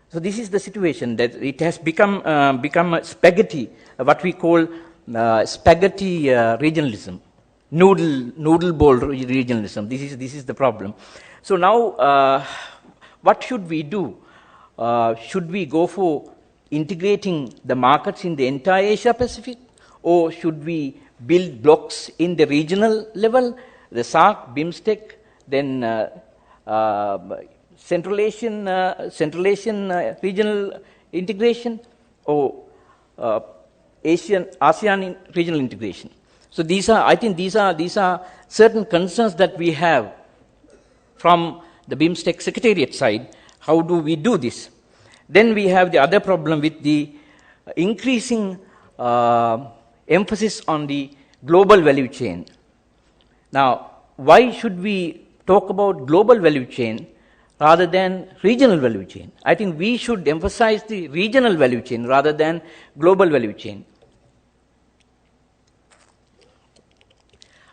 So this is the situation, that it has become a spaghetti, what we call spaghetti regionalism, noodle bowl regionalism. This is the problem. So now, what should we do? Should we go for integrating the markets in the entire Asia Pacific, or should we build blocks in the regional level, the SAARC, BIMSTEC, then Central Asian regional integration, or ASEAN regional integration? So I think these are certain concerns that we have from the BIMSTEC Secretariat side. How do we do this? Then we have the other problem with the increasing emphasis on the global value chain. Now, why should we talk about global value chain rather than regional value chain? I think we should emphasize the regional value chain rather than global value chain.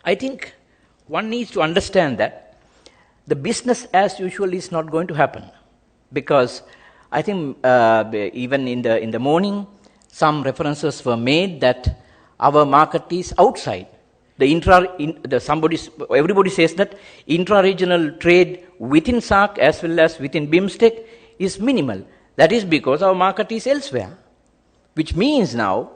I think one needs to understand that the business as usual is not going to happen, because I think even in the morning, some references were made that our market is outside. Everybody says that intra-regional trade within SAARC as well as within BIMSTEC is minimal. That is because our market is elsewhere, which means now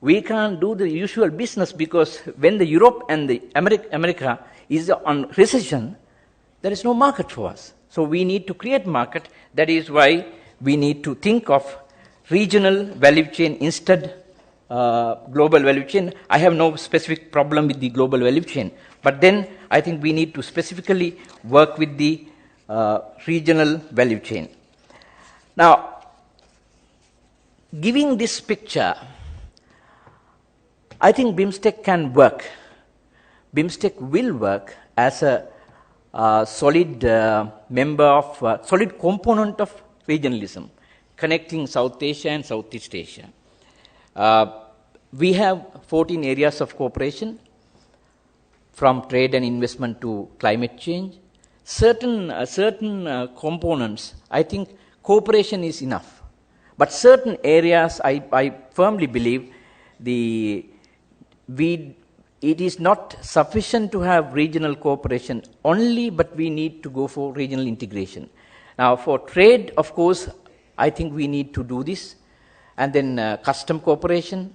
we can't do the usual business, because when the Europe and the America is on recession, there is no market for us. So we need to create market. That is why we need to think of regional value chain instead global value chain. I have no specific problem with the global value chain, but then I think we need to specifically work with the regional value chain. Now, giving this picture, I think BIMSTEC can work. BIMSTEC will work as a solid member of, solid component of regionalism, connecting South Asia and Southeast Asia. We have 14 areas of cooperation, from trade and investment to climate change. Certain components, I think cooperation is enough. But certain areas, I firmly believe it is not sufficient to have regional cooperation only, but we need to go for regional integration. Now, for trade, of course, I think we need to do this. And then custom cooperation,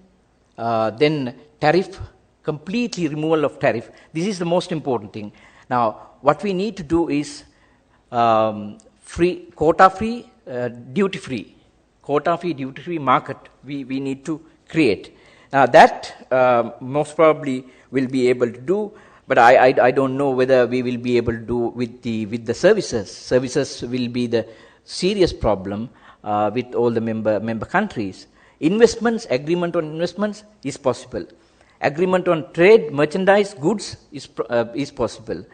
then tariff, completely removal of tariff. This is the most important thing. Now, what we need to do is quota-free, duty-free. Quota-free, duty-free market we need to create. Now, that most probably will be able to do, but I don't know whether we will be able to do with the services. Services will be the serious problem with all the member countries. Investments, agreement on investments is possible. Agreement on trade, merchandise, goods is possible.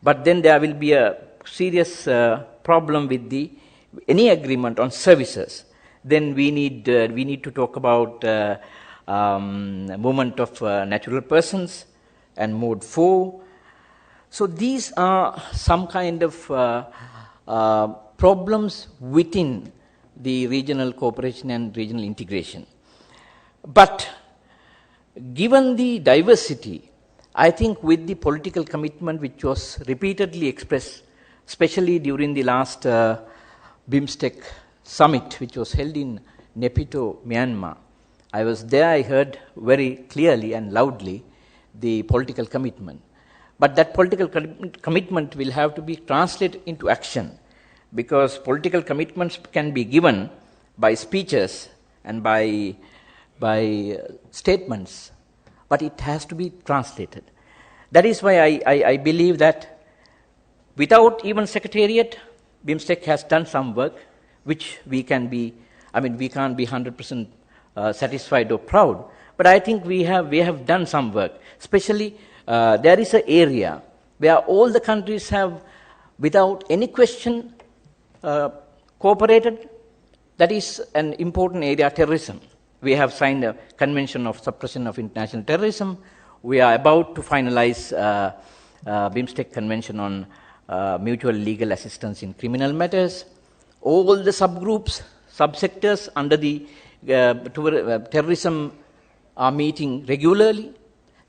But then there will be a serious problem with any agreement on services. Then we need to talk about movement of natural persons and mode 4. So these are some kind of problems within the regional cooperation and regional integration. But given the diversity, I think with the political commitment which was repeatedly expressed, especially during the last BIMSTEC summit which was held in Naypyidaw, Myanmar, I was there, I heard very clearly and loudly the political commitment. But that political commitment will have to be translated into action, because political commitments can be given by speeches and by statements, but it has to be translated. That is why I believe that without even Secretariat, BIMSTEC has done some work which we can't be 100% satisfied or proud, but I think we have done some work. Especially there is an area where all the countries have, without any question, cooperated. That is an important area, terrorism. We have signed a Convention of Suppression of International Terrorism. We are about to finalize BIMSTEC Convention on Mutual Legal Assistance in Criminal Matters. All the subgroups, subsectors under the terrorism are meeting regularly.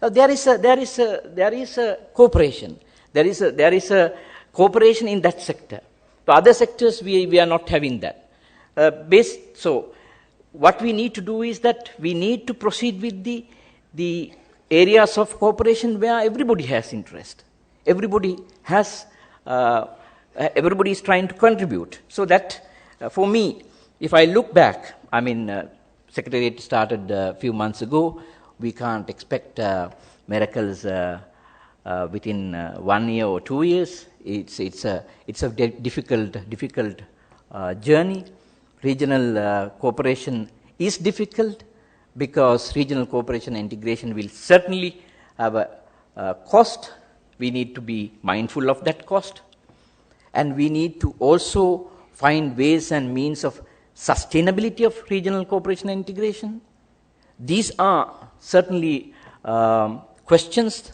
There is a cooperation. There is a cooperation in that sector. To other sectors, we are not having that. So, what we need to do is that we need to proceed with the areas of cooperation where everybody has interest. Everybody is trying to contribute. So that, for me, if I look back, Secretariat started a few months ago. We can't expect miracles within 1 year or 2 years. It's a difficult journey. Regional cooperation is difficult because regional cooperation and integration will certainly have a cost. We need to be mindful of that cost, and we need to also find ways and means of sustainability of regional cooperation and integration. These are certainly questions,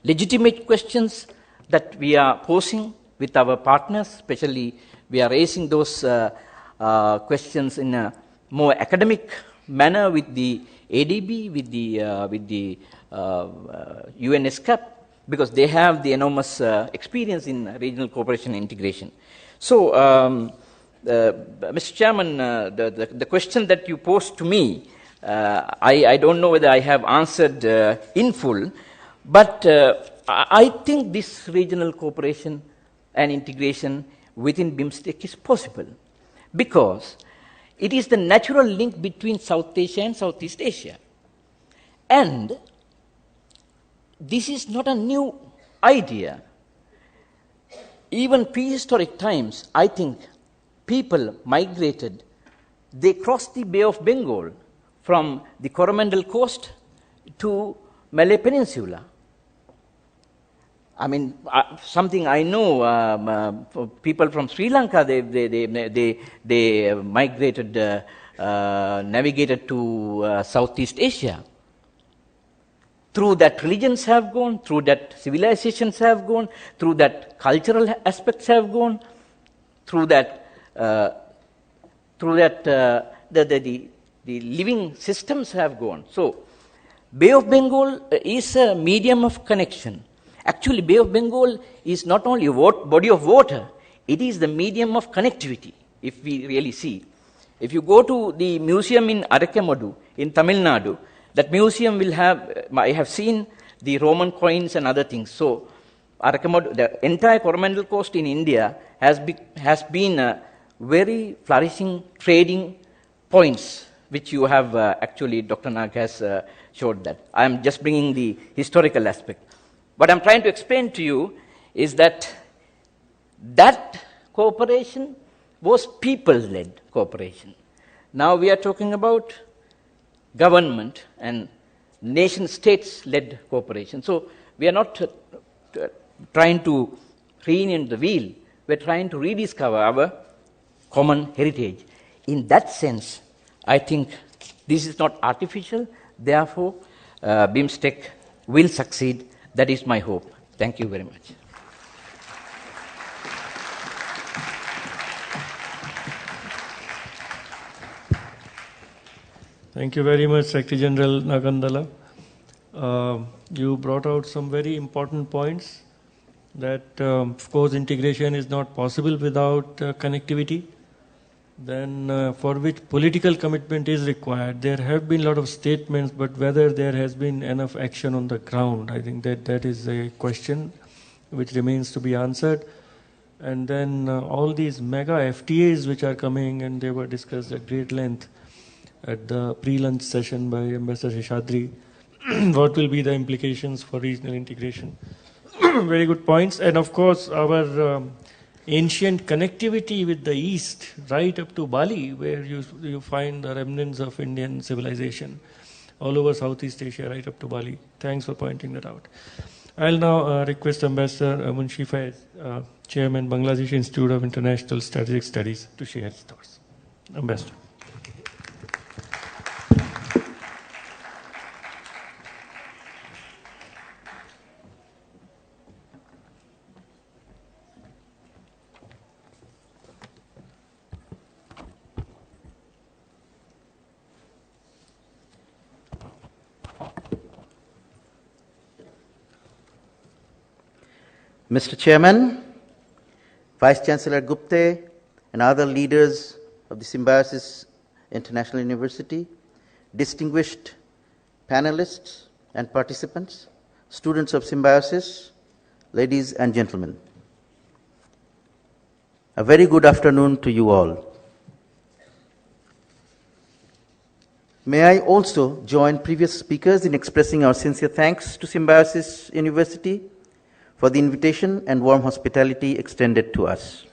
legitimate questions that we are posing with our partners. Especially, we are raising those questions in a more academic manner with the ADB, with the UNSCAP, because they have the enormous experience in regional cooperation and integration. So, Mr. Chairman, the question that you posed to me, I don't know whether I have answered in full, but I think this regional cooperation and integration within BIMSTEC is possible because it is the natural link between South Asia and Southeast Asia. And this is not a new idea. Even prehistoric times, I think people migrated. They crossed the Bay of Bengal from the Coromandel coast to Malay Peninsula. I mean, something I know, people from Sri Lanka, they migrated, navigated to Southeast Asia. Through that, religions have gone, through that, civilizations have gone, through that, cultural aspects have gone, through that, the living systems have gone. So, Bay of Bengal is a medium of connection. Actually, Bay of Bengal is not only a body of water, it is the medium of connectivity, if we really see. If you go to the museum in Arakkamadu, in Tamil Nadu, that museum will have, I have seen the Roman coins and other things. So, Arakkamadu, the entire Coromandel coast in India has been a very flourishing trading points, which you have actually, Dr. Nag has showed that. I am just bringing the historical aspect. What I'm trying to explain to you is that cooperation was people-led cooperation. Now we are talking about government and nation-states-led cooperation. So we are not trying to reinvent the wheel. We're trying to rediscover our common heritage. In that sense, I think this is not artificial. Therefore, BIMSTEC will succeed. That is my hope. Thank you very much. Thank you very much, Secretary General Nagandala. You brought out some very important points that, of course, integration is not possible without connectivity. Then for which political commitment is required. There have been a lot of statements, but whether there has been enough action on the ground, I think that is a question which remains to be answered. And then all these mega FTAs which are coming, and they were discussed at great length at the pre-lunch session by Ambassador Sheshadri. What will be the implications for regional integration? Very good points. And of course, our ancient connectivity with the East, right up to Bali, where you find the remnants of Indian civilization all over Southeast Asia, right up to Bali. Thanks for pointing that out. I'll now request Ambassador Munshi Faiz, Chairman, Bangladesh Institute of International Strategic Studies, to share his thoughts. Ambassador. Mr. Chairman, Vice Chancellor Gupte, and other leaders of the Symbiosis International University, distinguished panelists and participants, students of Symbiosis, ladies and gentlemen. A very good afternoon to you all. May I also join previous speakers in expressing our sincere thanks to Symbiosis University for the invitation and warm hospitality extended to us.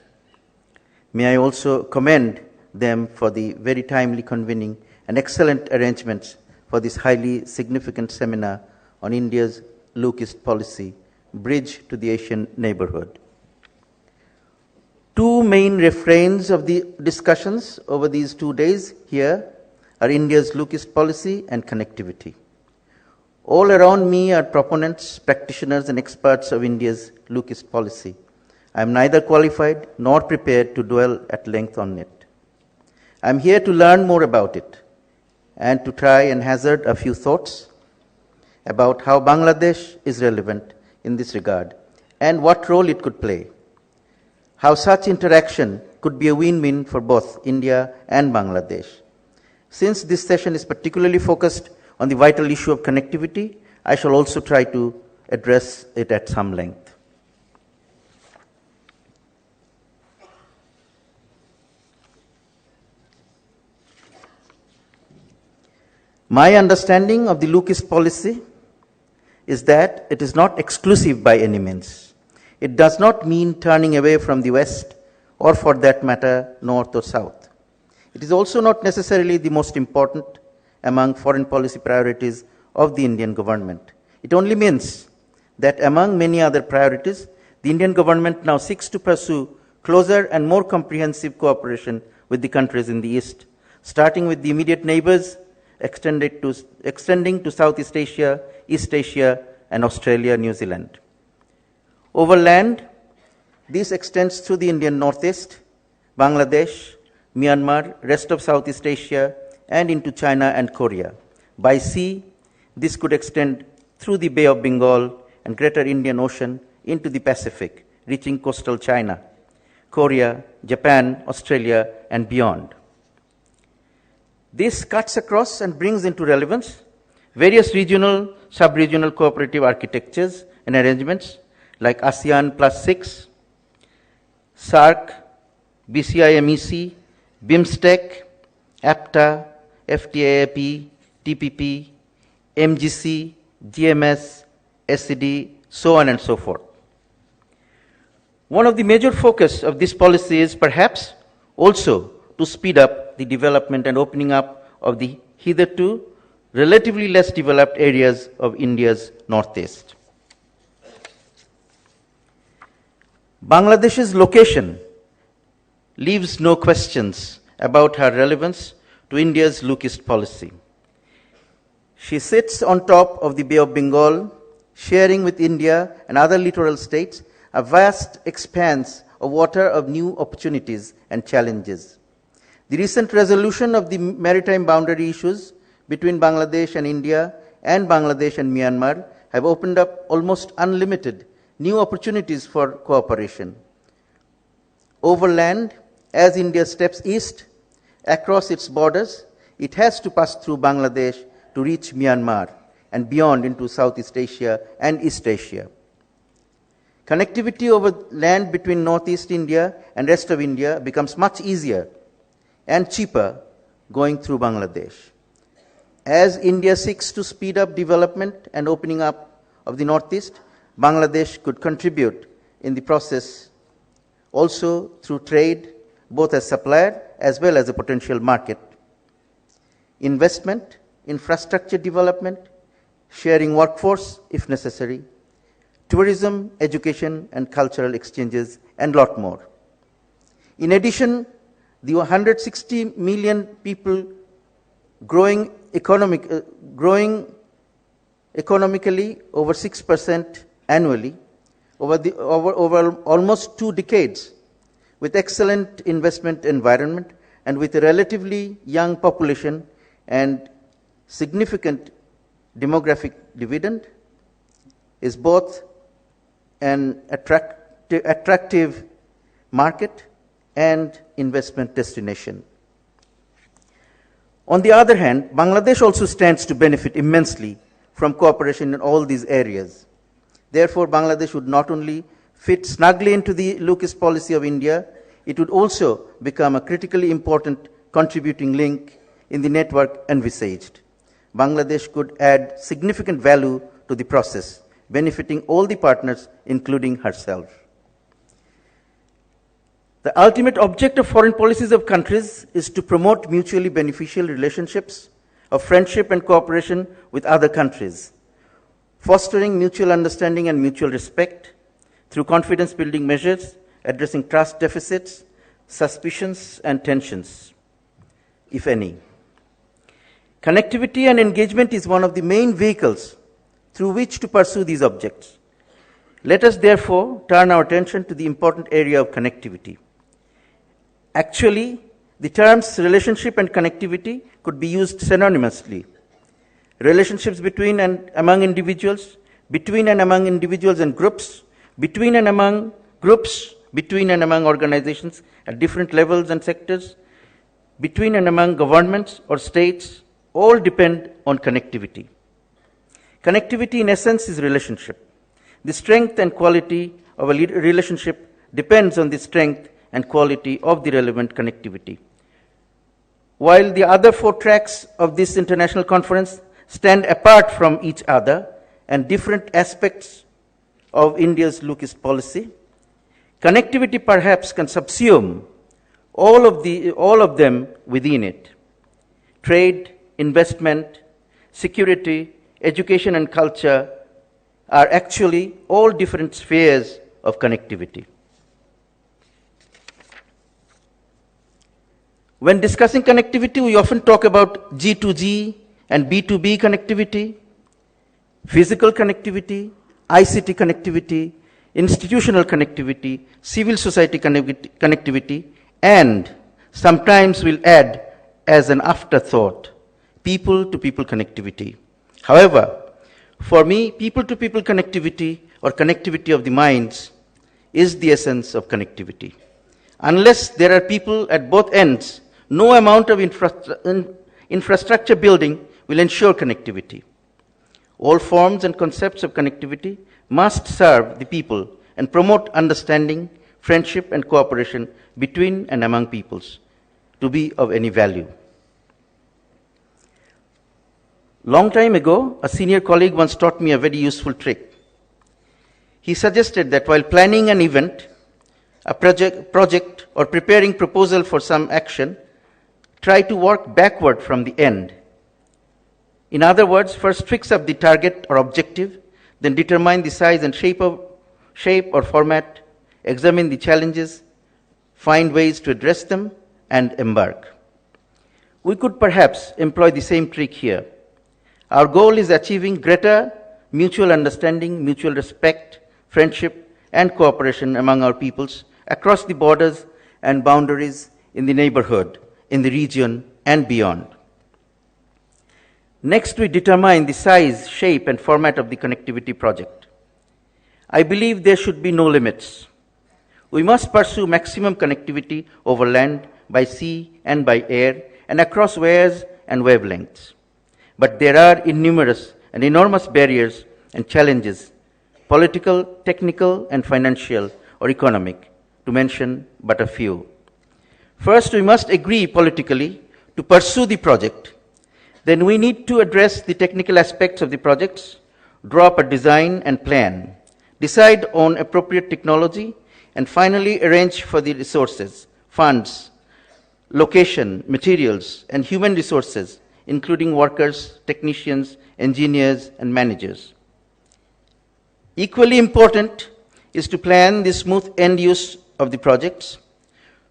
May I also commend them for the very timely convening and excellent arrangements for this highly significant seminar on India's Look-East policy, Bridge to the Asian Neighborhood. Two main refrains of the discussions over these 2 days here are India's Look-East policy and connectivity. All around me are proponents, practitioners, and experts of India's Look-East policy. I am neither qualified nor prepared to dwell at length on it. I am here to learn more about it and to try and hazard a few thoughts about how Bangladesh is relevant in this regard and what role it could play. How such interaction could be a win-win for both India and Bangladesh. Since this session is particularly focused on the vital issue of connectivity, I shall also try to address it at some length. My understanding of the Lucas policy is that it is not exclusive by any means. It does not mean turning away from the West, or for that matter, North or South. It is also not necessarily the most important among foreign policy priorities of the Indian government. It only means that among many other priorities, the Indian government now seeks to pursue closer and more comprehensive cooperation with the countries in the East, starting with the immediate neighbors, extending to Southeast Asia, East Asia, and Australia, New Zealand. Over land, this extends through the Indian Northeast, Bangladesh, Myanmar, rest of Southeast Asia, and into China and Korea. By sea, this could extend through the Bay of Bengal and Greater Indian Ocean into the Pacific, reaching coastal China, Korea, Japan, Australia, and beyond. This cuts across and brings into relevance various regional, sub-regional cooperative architectures and arrangements like ASEAN +6, SAARC, BCI-MEC, BIMSTEC, APTA, FTAIP, TPP, MGC, GMS, SCD, so on and so forth. One of the major focus of this policy is perhaps also to speed up the development and opening up of the hitherto relatively less developed areas of India's northeast. Bangladesh's location leaves no questions about her relevance to India's Lucas policy. She sits on top of the Bay of Bengal, sharing with India and other littoral states a vast expanse of water of new opportunities and challenges. The recent resolution of the maritime boundary issues between Bangladesh and India and Bangladesh and Myanmar have opened up almost unlimited new opportunities for cooperation. Overland, as India steps east across its borders, it has to pass through Bangladesh to reach Myanmar and beyond into Southeast Asia and East Asia. Connectivity over land between Northeast India and rest of India becomes much easier and cheaper going through Bangladesh. As India seeks to speed up development and opening up of the Northeast, Bangladesh could contribute in the process also through trade, both as supplier as well as a potential market. Investment, infrastructure development, sharing workforce if necessary, tourism, education and cultural exchanges, and lot more. In addition, the 160 million people growing economically over 6% annually over almost 2 decades, with excellent investment environment and with a relatively young population and significant demographic dividend, is both an attractive market and investment destination. On the other hand, Bangladesh also stands to benefit immensely from cooperation in all these areas. Therefore, Bangladesh would not only fit snugly into the Lucas policy of India, it would also become a critically important contributing link in the network envisaged. Bangladesh could add significant value to the process, benefiting all the partners, including herself. The ultimate object of foreign policies of countries is to promote mutually beneficial relationships of friendship and cooperation with other countries, fostering mutual understanding and mutual respect through confidence-building measures, addressing trust deficits, suspicions, and tensions, if any. Connectivity and engagement is one of the main vehicles through which to pursue these objects. Let us therefore turn our attention to the important area of connectivity. Actually, the terms relationship and connectivity could be used synonymously. Relationships between and among individuals, between and among individuals and groups, between and among groups, between and among organizations at different levels and sectors, between and among governments or states, all depend on connectivity. Connectivity in essence is relationship. The strength and quality of a relationship depends on the strength and quality of the relevant connectivity. While the other 4 tracks of this international conference stand apart from each other and different aspects of India's look-east policy, connectivity perhaps can subsume all of them within it. Trade, investment, security, education and culture are actually all different spheres of connectivity. When discussing connectivity, we often talk about G2G and B2B connectivity, physical connectivity, ICT connectivity, institutional connectivity, civil society connectivity, and sometimes we'll add as an afterthought, people-to-people connectivity. However, for me, people-to-people connectivity or connectivity of the minds is the essence of connectivity. Unless there are people at both ends, no amount of infrastructure building will ensure connectivity. All forms and concepts of connectivity must serve the people and promote understanding, friendship, and cooperation between and among peoples to be of any value. Long time ago, a senior colleague once taught me a very useful trick. He suggested that while planning an event, a project or preparing proposal for some action, try to work backward from the end. In other words, first fix up the target or objective, then determine the size and shape or format, examine the challenges, find ways to address them, and embark. We could perhaps employ the same trick here. Our goal is achieving greater mutual understanding, mutual respect, friendship, and cooperation among our peoples across the borders and boundaries in the neighborhood, in the region, and beyond. Next, we determine the size, shape, and format of the connectivity project. I believe there should be no limits. We must pursue maximum connectivity over land, by sea, and by air, and across waves and wavelengths. But there are innumerous and enormous barriers and challenges, political, technical, and financial or economic, to mention but a few. First, we must agree politically to pursue the project. Then we need to address the technical aspects of the projects, draw up a design and plan, decide on appropriate technology, and finally arrange for the resources, funds, location, materials, and human resources, including workers, technicians, engineers, and managers. Equally important is to plan the smooth end use of the projects.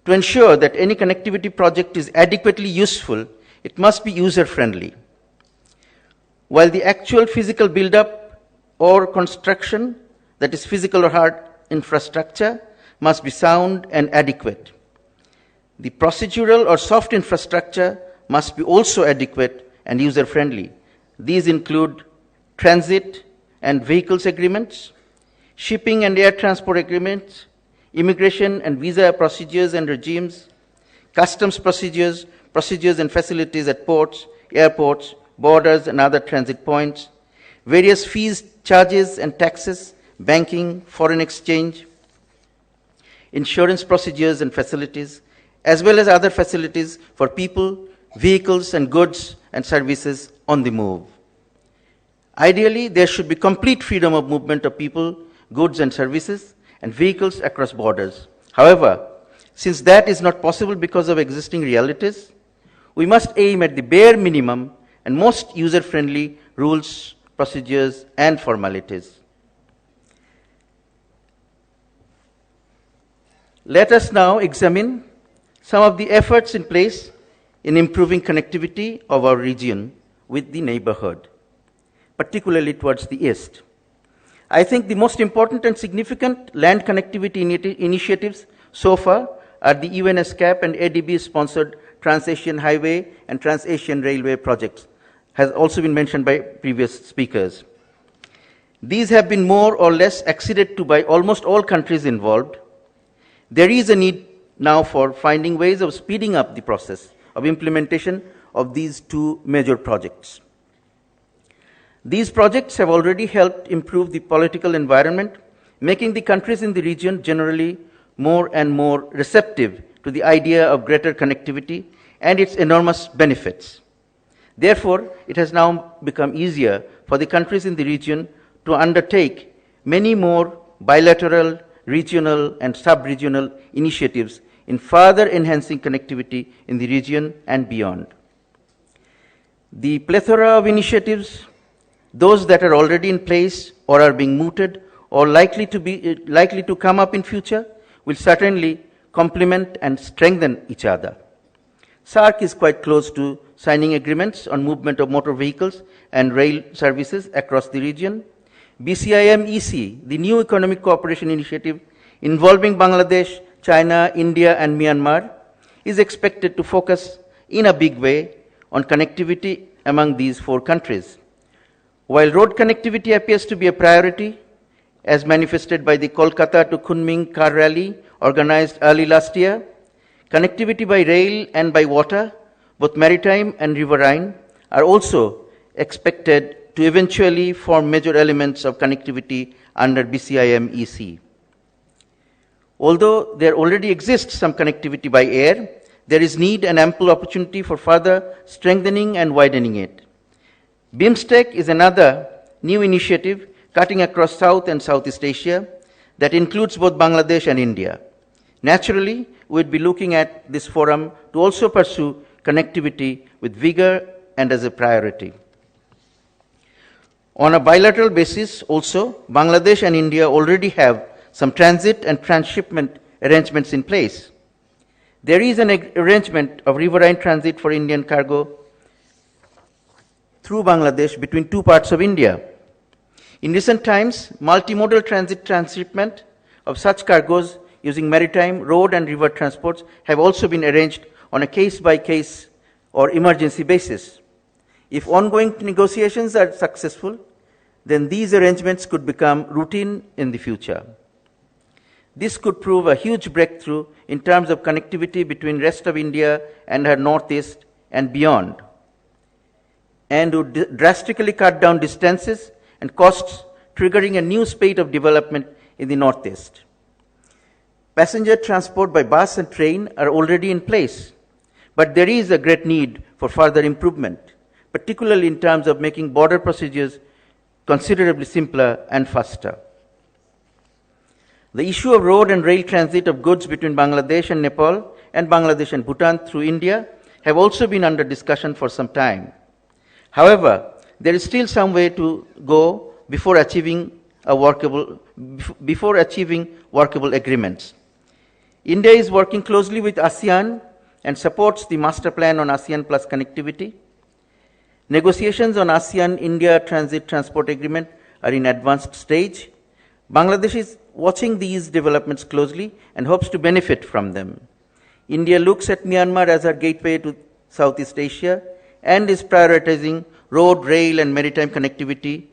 To ensure that any connectivity project is adequately useful, it must be user-friendly. While the actual physical build-up or construction, that is physical or hard infrastructure, must be sound and adequate. The procedural or soft infrastructure must be also adequate and user-friendly. These include transit and vehicles agreements, shipping and air transport agreements, immigration and visa procedures and regimes, customs procedures and facilities at ports, airports, borders, and other transit points, various fees, charges, and taxes, banking, foreign exchange, insurance procedures and facilities, as well as other facilities for people, vehicles, and goods and services on the move. Ideally, there should be complete freedom of movement of people, goods, and services, and vehicles across borders. However, since that is not possible because of existing realities, we must aim at the bare minimum and most user-friendly rules, procedures, and formalities. Let us now examine some of the efforts in place in improving connectivity of our region with the neighborhood, particularly towards the east. I think the most important and significant land connectivity initiatives so far are the UNESCAP and ADB-sponsored Trans-Asian Highway and Trans-Asian Railway projects, has also been mentioned by previous speakers. These have been more or less acceded to by almost all countries involved. There is a need now for finding ways of speeding up the process of implementation of these two major projects. These projects have already helped improve the political environment, making the countries in the region generally more and more receptive to the idea of greater connectivity and its enormous benefits. Therefore, it has now become easier for the countries in the region to undertake many more bilateral, regional, and sub-regional initiatives in further enhancing connectivity in the region and beyond. The plethora of initiatives, those that are already in place or are being mooted or likely to come up in future, will certainly complement and strengthen each other. SAARC is quite close to signing agreements on movement of motor vehicles and rail services across the region. BCIM-EC, the new economic cooperation initiative involving Bangladesh, China, India, and Myanmar, is expected to focus in a big way on connectivity among these four countries. While road connectivity appears to be a priority, as manifested by the Kolkata to Kunming car rally organized early last year, connectivity by rail and by water, both maritime and riverine, are also expected to eventually form major elements of connectivity under BCIM-EC. Although there already exists some connectivity by air, there is need and ample opportunity for further strengthening and widening it. BIMSTEC is another new initiative cutting across South and Southeast Asia that includes both Bangladesh and India. Naturally, we'd be looking at this forum to also pursue connectivity with vigor and as a priority. On a bilateral basis also, Bangladesh and India already have some transit and transshipment arrangements in place. There is an arrangement of riverine transit for Indian cargo through Bangladesh between two parts of India. In recent times, multimodal transit transshipment of such cargoes using maritime, road, and river transports have also been arranged on a case-by-case or emergency basis. If ongoing negotiations are successful, then these arrangements could become routine in the future. This could prove a huge breakthrough in terms of connectivity between rest of India and her northeast and beyond, and would drastically cut down distances and costs, triggering a new spate of development in the northeast. Passenger transport by bus and train are already in place, but there is a great need for further improvement, particularly in terms of making border procedures considerably simpler and faster. The issue of road and rail transit of goods between Bangladesh and Nepal and Bangladesh and Bhutan through India have also been under discussion for some time. However, there is still some way to go before achieving workable agreements. India is working closely with ASEAN and supports the master plan on ASEAN Plus connectivity. Negotiations on ASEAN-India Transit Transport Agreement are in advanced stage. Bangladesh is watching these developments closely and hopes to benefit from them. India looks at Myanmar as a gateway to Southeast Asia and is prioritizing road, rail, and maritime connectivity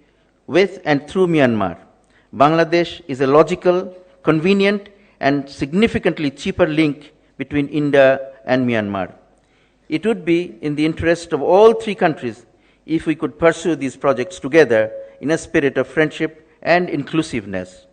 with and through Myanmar. Bangladesh is a logical, convenient, and significantly cheaper link between India and Myanmar. It would be in the interest of all three countries if we could pursue these projects together in a spirit of friendship and inclusiveness.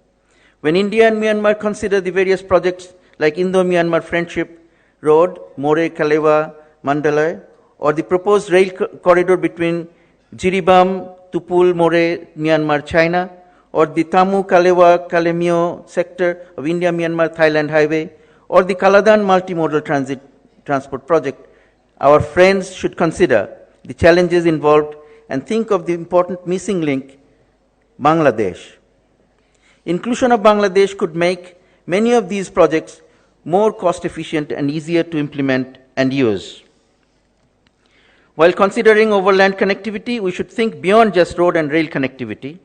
When India and Myanmar consider the various projects like Indo-Myanmar Friendship Road, More Kalewa, Mandalay, or the proposed rail corridor between Jiribam, Tupul, More, Myanmar, China, or the Tamu Kalewa Kalemio sector of India-Myanmar Thailand Highway, or the Kaladan multimodal transport project, our friends should consider the challenges involved and think of the important missing link, Bangladesh. Inclusion of Bangladesh could make many of these projects more cost efficient and easier to implement and use. While considering overland connectivity, we should think beyond just road and rail connectivity.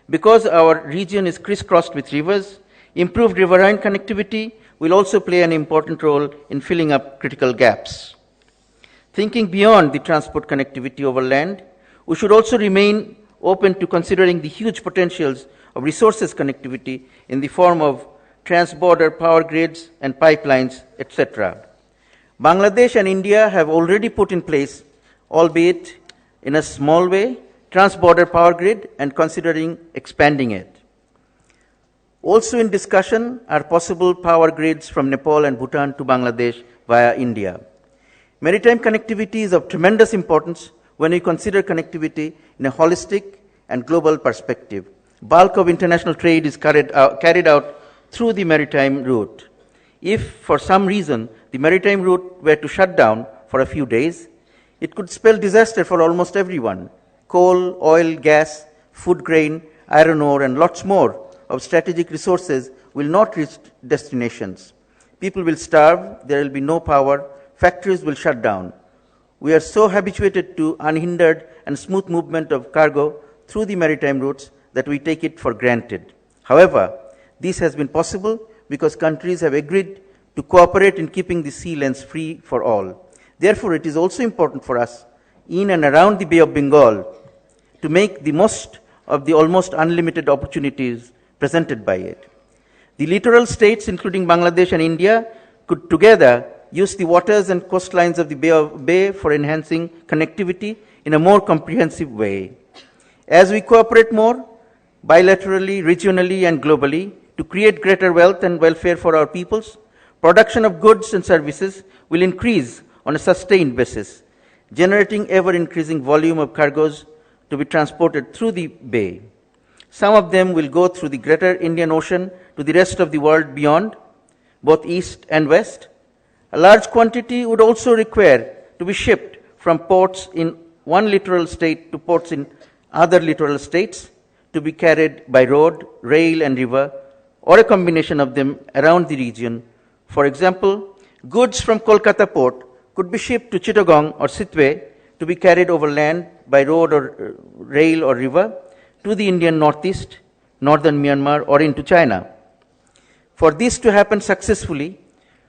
Because our region is crisscrossed with rivers, improved riverine connectivity will also play an important role in filling up critical gaps. Thinking beyond the transport connectivity over land, we should also remain open to considering the huge potentials of resources connectivity in the form of trans-border power grids and pipelines, etc. Bangladesh and India have already put in place, albeit in a small way, trans-border power grid and considering expanding it. Also in discussion are possible power grids from Nepal and Bhutan to Bangladesh via India. Maritime connectivity is of tremendous importance when we consider connectivity in a holistic and global perspective. Bulk of international trade is carried out through the maritime route. If, for some reason, the maritime route were to shut down for a few days, it could spell disaster for almost everyone. Coal, oil, gas, food grain, iron ore, and lots more of strategic resources will not reach destinations. People will starve, there will be no power, factories will shut down. We are so habituated to unhindered and smooth movement of cargo through the maritime routes that we take it for granted. However, this has been possible because countries have agreed to cooperate in keeping the sea lanes free for all. Therefore, it is also important for us in and around the Bay of Bengal to make the most of the almost unlimited opportunities presented by it. The littoral states, including Bangladesh and India, could together use the waters and coastlines of the Bay for enhancing connectivity in a more comprehensive way. As we cooperate more, bilaterally, regionally, and globally, to create greater wealth and welfare for our peoples, production of goods and services will increase on a sustained basis, generating ever-increasing volume of cargoes to be transported through the Bay. Some of them will go through the greater Indian Ocean to the rest of the world beyond, both east and west. A large quantity would also require to be shipped from ports in one littoral state to ports in other littoral states to be carried by road, rail, and river, or a combination of them around the region. For example, goods from Kolkata port could be shipped to Chittagong or Sitwe to be carried over land by road or rail or river to the Indian Northeast, northern Myanmar, or into China. For this to happen successfully,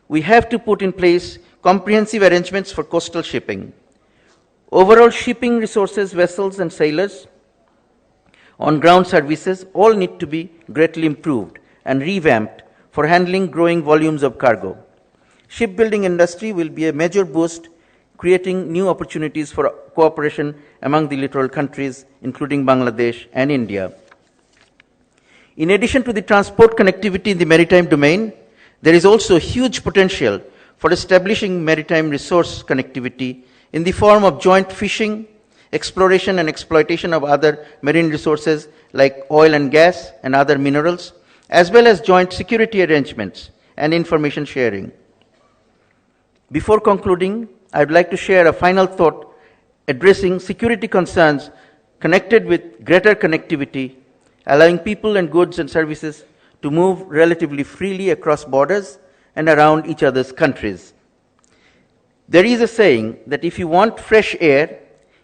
we have to put in place comprehensive arrangements for coastal shipping. Overall shipping resources, vessels, and sailors, on-ground services all need to be greatly improved and revamped for handling growing volumes of cargo. Shipbuilding industry will be a major boost, creating new opportunities for cooperation among the littoral countries, including Bangladesh and India. In addition to the transport connectivity in the maritime domain, there is also huge potential for establishing maritime resource connectivity in the form of joint fishing, exploration and exploitation of other marine resources like oil and gas and other minerals, as well as joint security arrangements and information sharing. Before concluding, I would like to share a final thought addressing security concerns connected with greater connectivity, allowing people and goods and services to move relatively freely across borders and around each other's countries. There is a saying that if you want fresh air,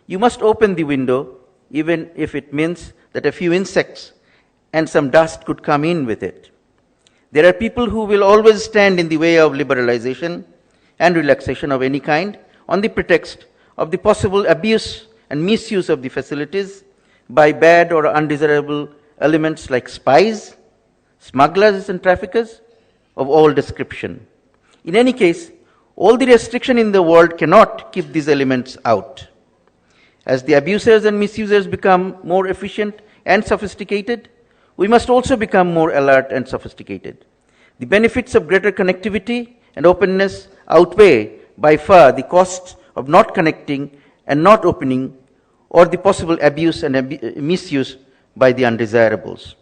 you must open the window, even if it means that a few insects and some dust could come in with it. There are people who will always stand in the way of liberalization and relaxation of any kind on the pretext of the possible abuse and misuse of the facilities by bad or undesirable elements like spies, smugglers, and traffickers of all description. In any case, all the restriction in the world cannot keep these elements out. As the abusers and misusers become more efficient and sophisticated, we must also become more alert and sophisticated. The benefits of greater connectivity and openness outweigh by far the costs of not connecting and not opening, or the possible abuse and misuse by the undesirables.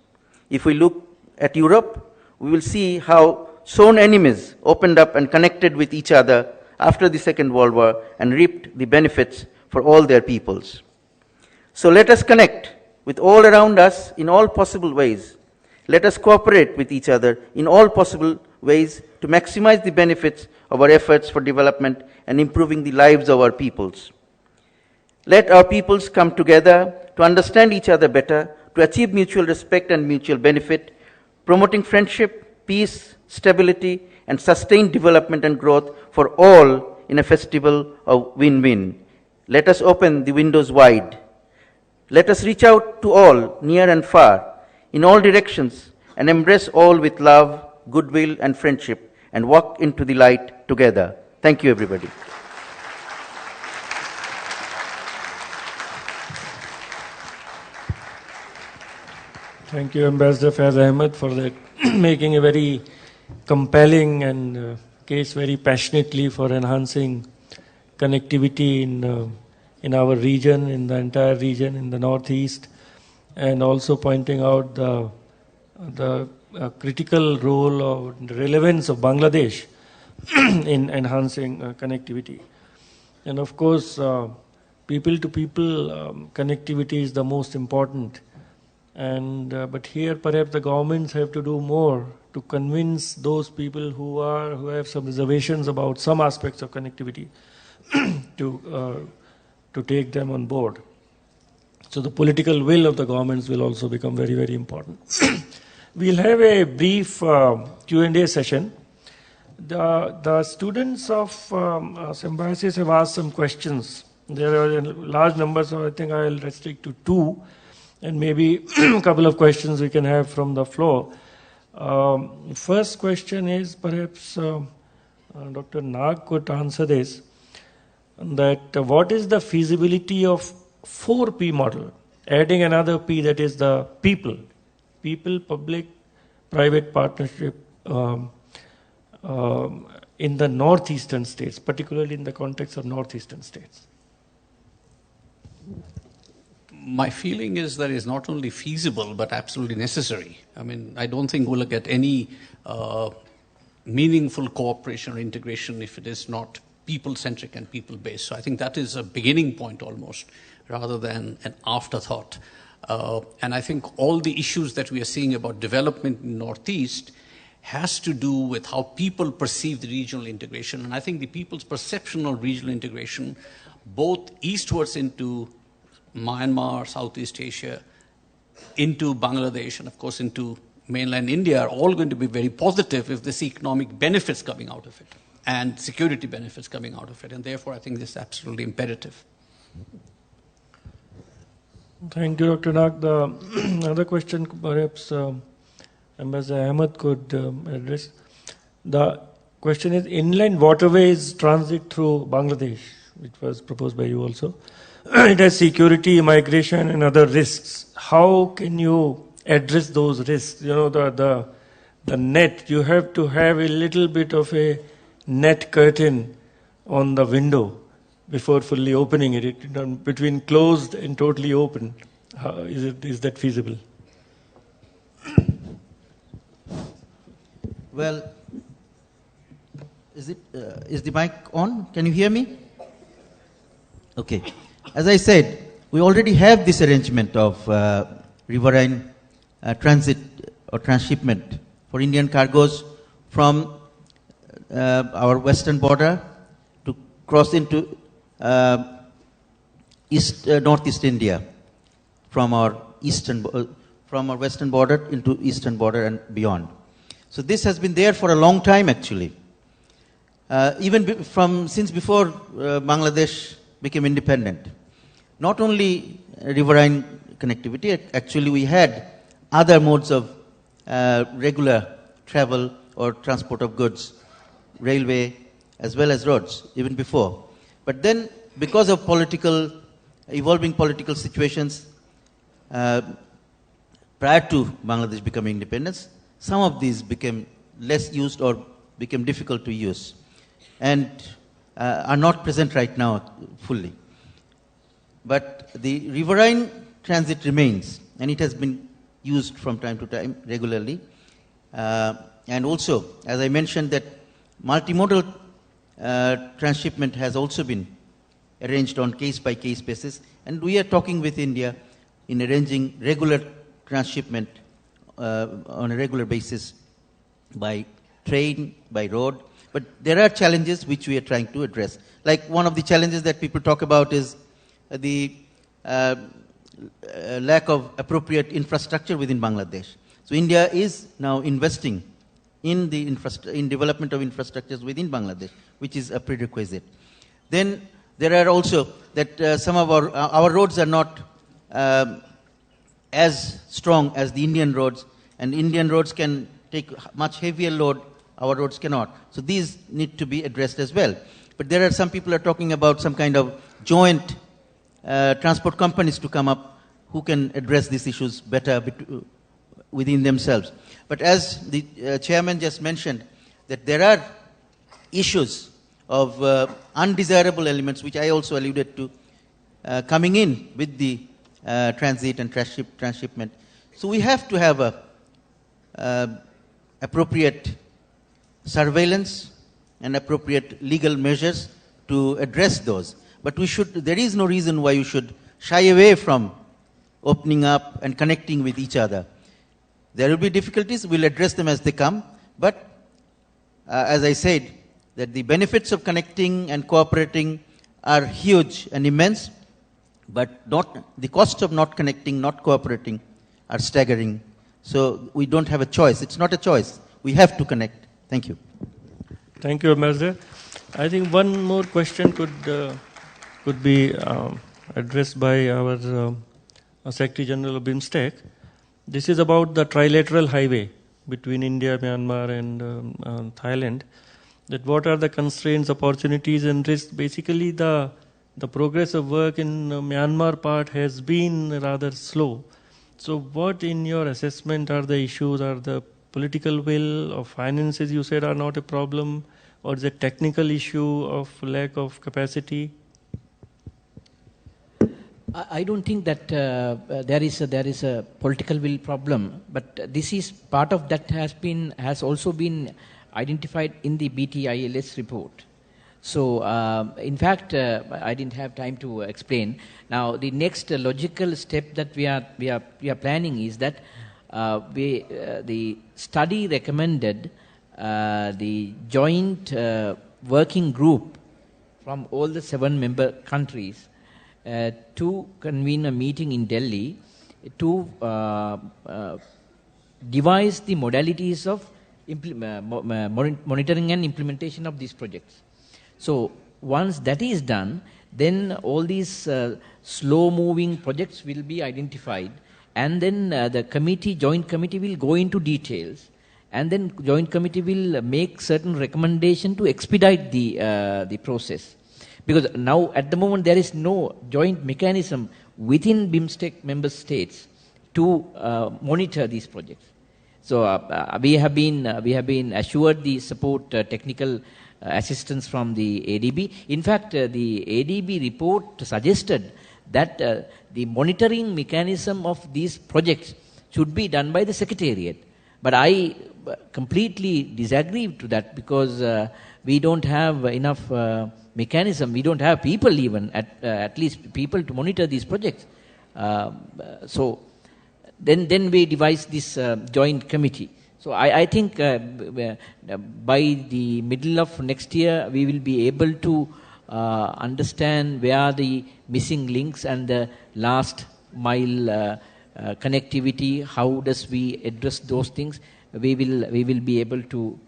If we look at Europe, we will see how sworn enemies opened up and connected with each other after the Second World War and reaped the benefits for all their peoples. So let us connect with all around us in all possible ways. Let us cooperate with each other in all possible ways to maximize the benefits of our efforts for development and improving the lives of our peoples. Let our peoples come together to understand each other better, to achieve mutual respect and mutual benefit, promoting friendship, peace, stability, and sustained development and growth for all in a festival of win-win. Let us open the windows wide. Let us reach out to all, near and far, in all directions, and embrace all with love, goodwill, and friendship, and walk into the light together. Thank you, everybody. Thank you, Ambassador Faiz Ahmed, for that making a very compelling and case very passionately for enhancing connectivity in our region, in the entire region, in the northeast, and also pointing out the critical role or the relevance of Bangladesh in enhancing connectivity. And of course, people-to-people connectivity is the most important. And but here, perhaps the governments have to do more to convince those people who have some reservations about some aspects of connectivity to take them on board. So the political will of the governments will also become very, very important. We'll have a brief Q&A session. The students of Symbiosis have asked some questions. There are a large number, so I think I'll restrict to 2, and maybe a couple of questions we can have from the floor. First question is perhaps Dr. Nag could answer this, that what is the feasibility of 4P model, adding another P, that is the people, public, private partnership, in the northeastern states, particularly in the context of northeastern states? My feeling is that it's not only feasible, but absolutely necessary. I mean, I don't think we'll get any meaningful cooperation or integration if it is not people-centric and people-based. So I think that is a beginning point almost, rather than an afterthought. And I think all the issues that we are seeing about development in Northeast has to do with how people perceive the regional integration. And I think the people's perception of regional integration, both eastwards into Myanmar, Southeast Asia, into Bangladesh, and of course into mainland India, are all going to be very positive if there's economic benefits coming out of it and security benefits coming out of it. And therefore, I think this is absolutely imperative. Thank you, Dr. Nag. The other question perhaps Ambassador Ahmed could address. The question is, inland waterways transit through Bangladesh, which was proposed by you also. It has security, migration, and other risks. How can you address those risks? You know, the net, you have to have a little bit of a net curtain on the window before fully opening it. Between closed and totally open, is that feasible? Well, is the mic on? Can you hear me? Okay. As I said, we already have this arrangement of riverine transit or transshipment for Indian cargoes from our western border to cross into northeast India from our western border into eastern border and beyond. So this has been there for a long time, actually. Even since before Bangladesh became independent. Not only riverine connectivity, actually we had other modes of regular travel or transport of goods, railway as well as roads, even before. But then, because of evolving political situations prior to Bangladesh becoming independent, some of these became less used or became difficult to use and are not present right now fully. But the riverine transit remains, and it has been used from time to time regularly. And also, as I mentioned, that multimodal transshipment has also been arranged on case-by-case basis, and we are talking with India in arranging regular transshipment on a regular basis by train, by road. But there are challenges which we are trying to address. Like one of the challenges that people talk about is the lack of appropriate infrastructure within Bangladesh. So India is now investing in the development of infrastructures within Bangladesh, which is a prerequisite. Then there are also that some of our roads are not as strong as the Indian roads, and Indian roads can take much heavier load, our roads cannot. So these need to be addressed as well. But there are some people are talking about some kind of joint transport companies to come up who can address these issues better within themselves. But as the chairman just mentioned, that there are issues of undesirable elements, which I also alluded to, coming in with the transit and transshipment. So we have to have a appropriate surveillance and appropriate legal measures to address those. But there is no reason why you should shy away from opening up and connecting with each other. There will be difficulties, we'll address them as they come, but as I said, that the benefits of connecting and cooperating are huge and immense, but the cost of not connecting, not cooperating are staggering. So we don't have a choice. It's not a choice. We have to connect. Thank you. Thank you, Ambassador. I think one more question could be addressed by our Secretary General of BIMSTEC. This is about the trilateral highway between India, Myanmar, and Thailand. That what are the constraints, opportunities, and risks? Basically, the progress of work in Myanmar part has been rather slow. So, what in your assessment are the issues? Are the political will or finances you said are not a problem, or is it technical issue of lack of capacity? I don't think that there is a political will problem, but this is part of that has also been identified in the BTILS report. So, in fact, I didn't have time to explain. Now, the next logical step that we are planning is that the study recommended the joint working group from all the 7 member countries to convene a meeting in Delhi to devise the modalities of monitoring and implementation of these projects. So once that is done, then all these slow-moving projects will be identified, and then the joint committee will go into details, and then joint committee will make certain recommendation to expedite the process. Because now, at the moment, there is no joint mechanism within BIMSTEC member states to monitor these projects. So we have been assured the support, technical assistance from the ADB. In fact, the ADB report suggested that the monitoring mechanism of these projects should be done by the Secretariat. But I completely disagree to that, because we don't have enough mechanism. We don't have people even, at least people to monitor these projects. So then we devise this joint committee. So I think by the middle of next year, we will be able to understand where are the missing links and the last mile connectivity. How does we address those things? We will be able to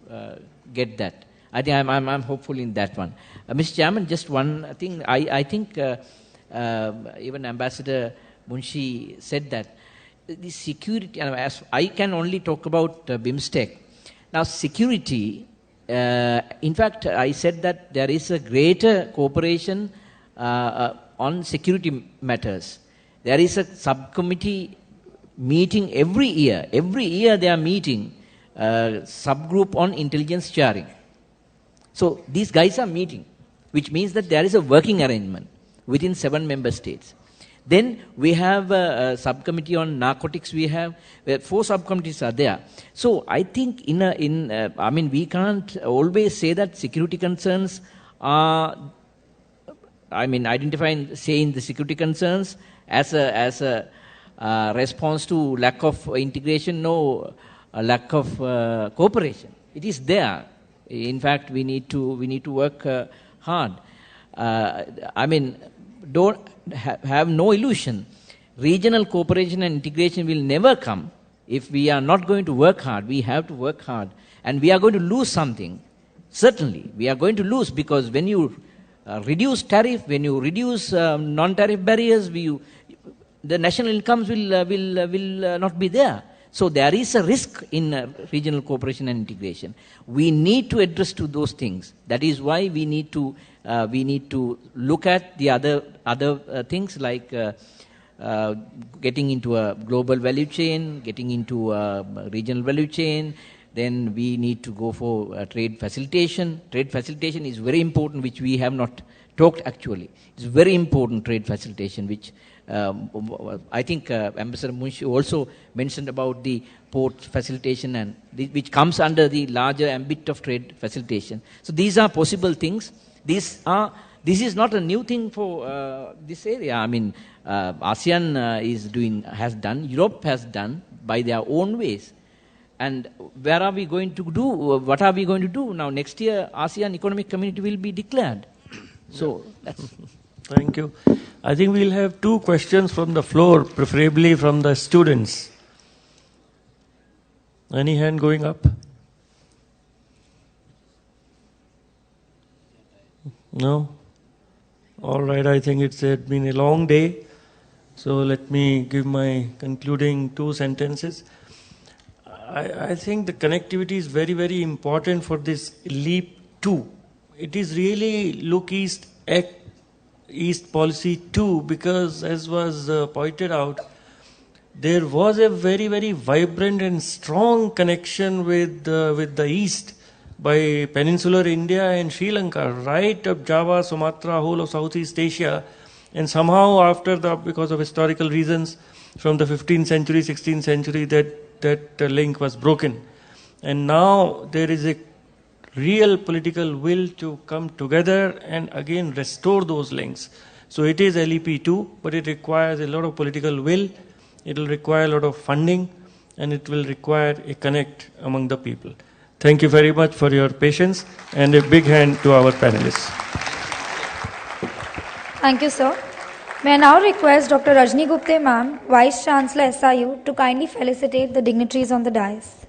get that. I think I'm hopeful in that one. Mr. Chairman, just one thing. I think even Ambassador Munshi said that the security, as I can only talk about BIMSTEC. Now, security, in fact, I said that there is a greater cooperation on security matters. There is a subcommittee meeting every year. Every year they are meeting, subgroup on intelligence sharing. So these guys are meeting, which means that there is a working arrangement within 7 member states. Then we have a subcommittee on narcotics. We have 4 subcommittees are there. So I think we can't always say that security concerns are, identifying, saying the security concerns as a response to lack of integration, no lack of cooperation. It is there. In fact, we need to work hard. Don't have no illusion. Regional cooperation and integration will never come if we are not going to work hard. We have to work hard, and we are going to lose something. Certainly, we are going to lose, because when you reduce tariff, when you reduce non-tariff barriers, the national incomes will not be there. So there is a risk in regional cooperation and integration. We need to address to those things. That is why we need to look at the other things like getting into a global value chain, getting into a regional value chain. Then we need to go for trade facilitation. Trade facilitation is very important, which we have not talked actually. It's very important, trade facilitation, which I think Ambassador Munshi also mentioned about the port facilitation, and which comes under the larger ambit of trade facilitation. So these are possible things. This is not a new thing for this area. I mean, ASEAN has done, Europe has done by their own ways. And where are we going to do? What are we going to do now? Next year, ASEAN Economic Community will be declared. So that's. Thank you. I think we'll have 2 questions from the floor, preferably from the students. Any hand going up? No? All right, I think it's been a long day. So let me give my concluding 2 sentences. I think the connectivity is very, very important for this leap 2. It is really look east, act east policy 2, because as was pointed out, there was a very, very vibrant and strong connection with the east by peninsular India and Sri Lanka, right up Java, Sumatra, whole of Southeast Asia. And somehow because of historical reasons, from the 15th century, 16th century, that link was broken. And now there is a real political will to come together and again restore those links. So it is LEP2, but it requires a lot of political will, it will require a lot of funding, and it will require a connect among the people. Thank you very much for your patience, and a big hand to our panelists. Thank you, sir. May I now request Dr. Rajni Gupte ma'am, Vice Chancellor SIU, to kindly felicitate the dignitaries on the dais.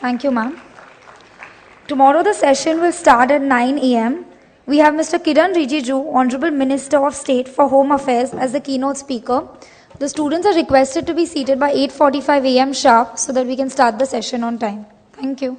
Thank you, ma'am. Tomorrow the session will start at 9 a.m. We have Mr. Kiran Rijiju, Honorable Minister of State for Home Affairs, as the keynote speaker. The students are requested to be seated by 8:45 a.m. sharp so that we can start the session on time. Thank you.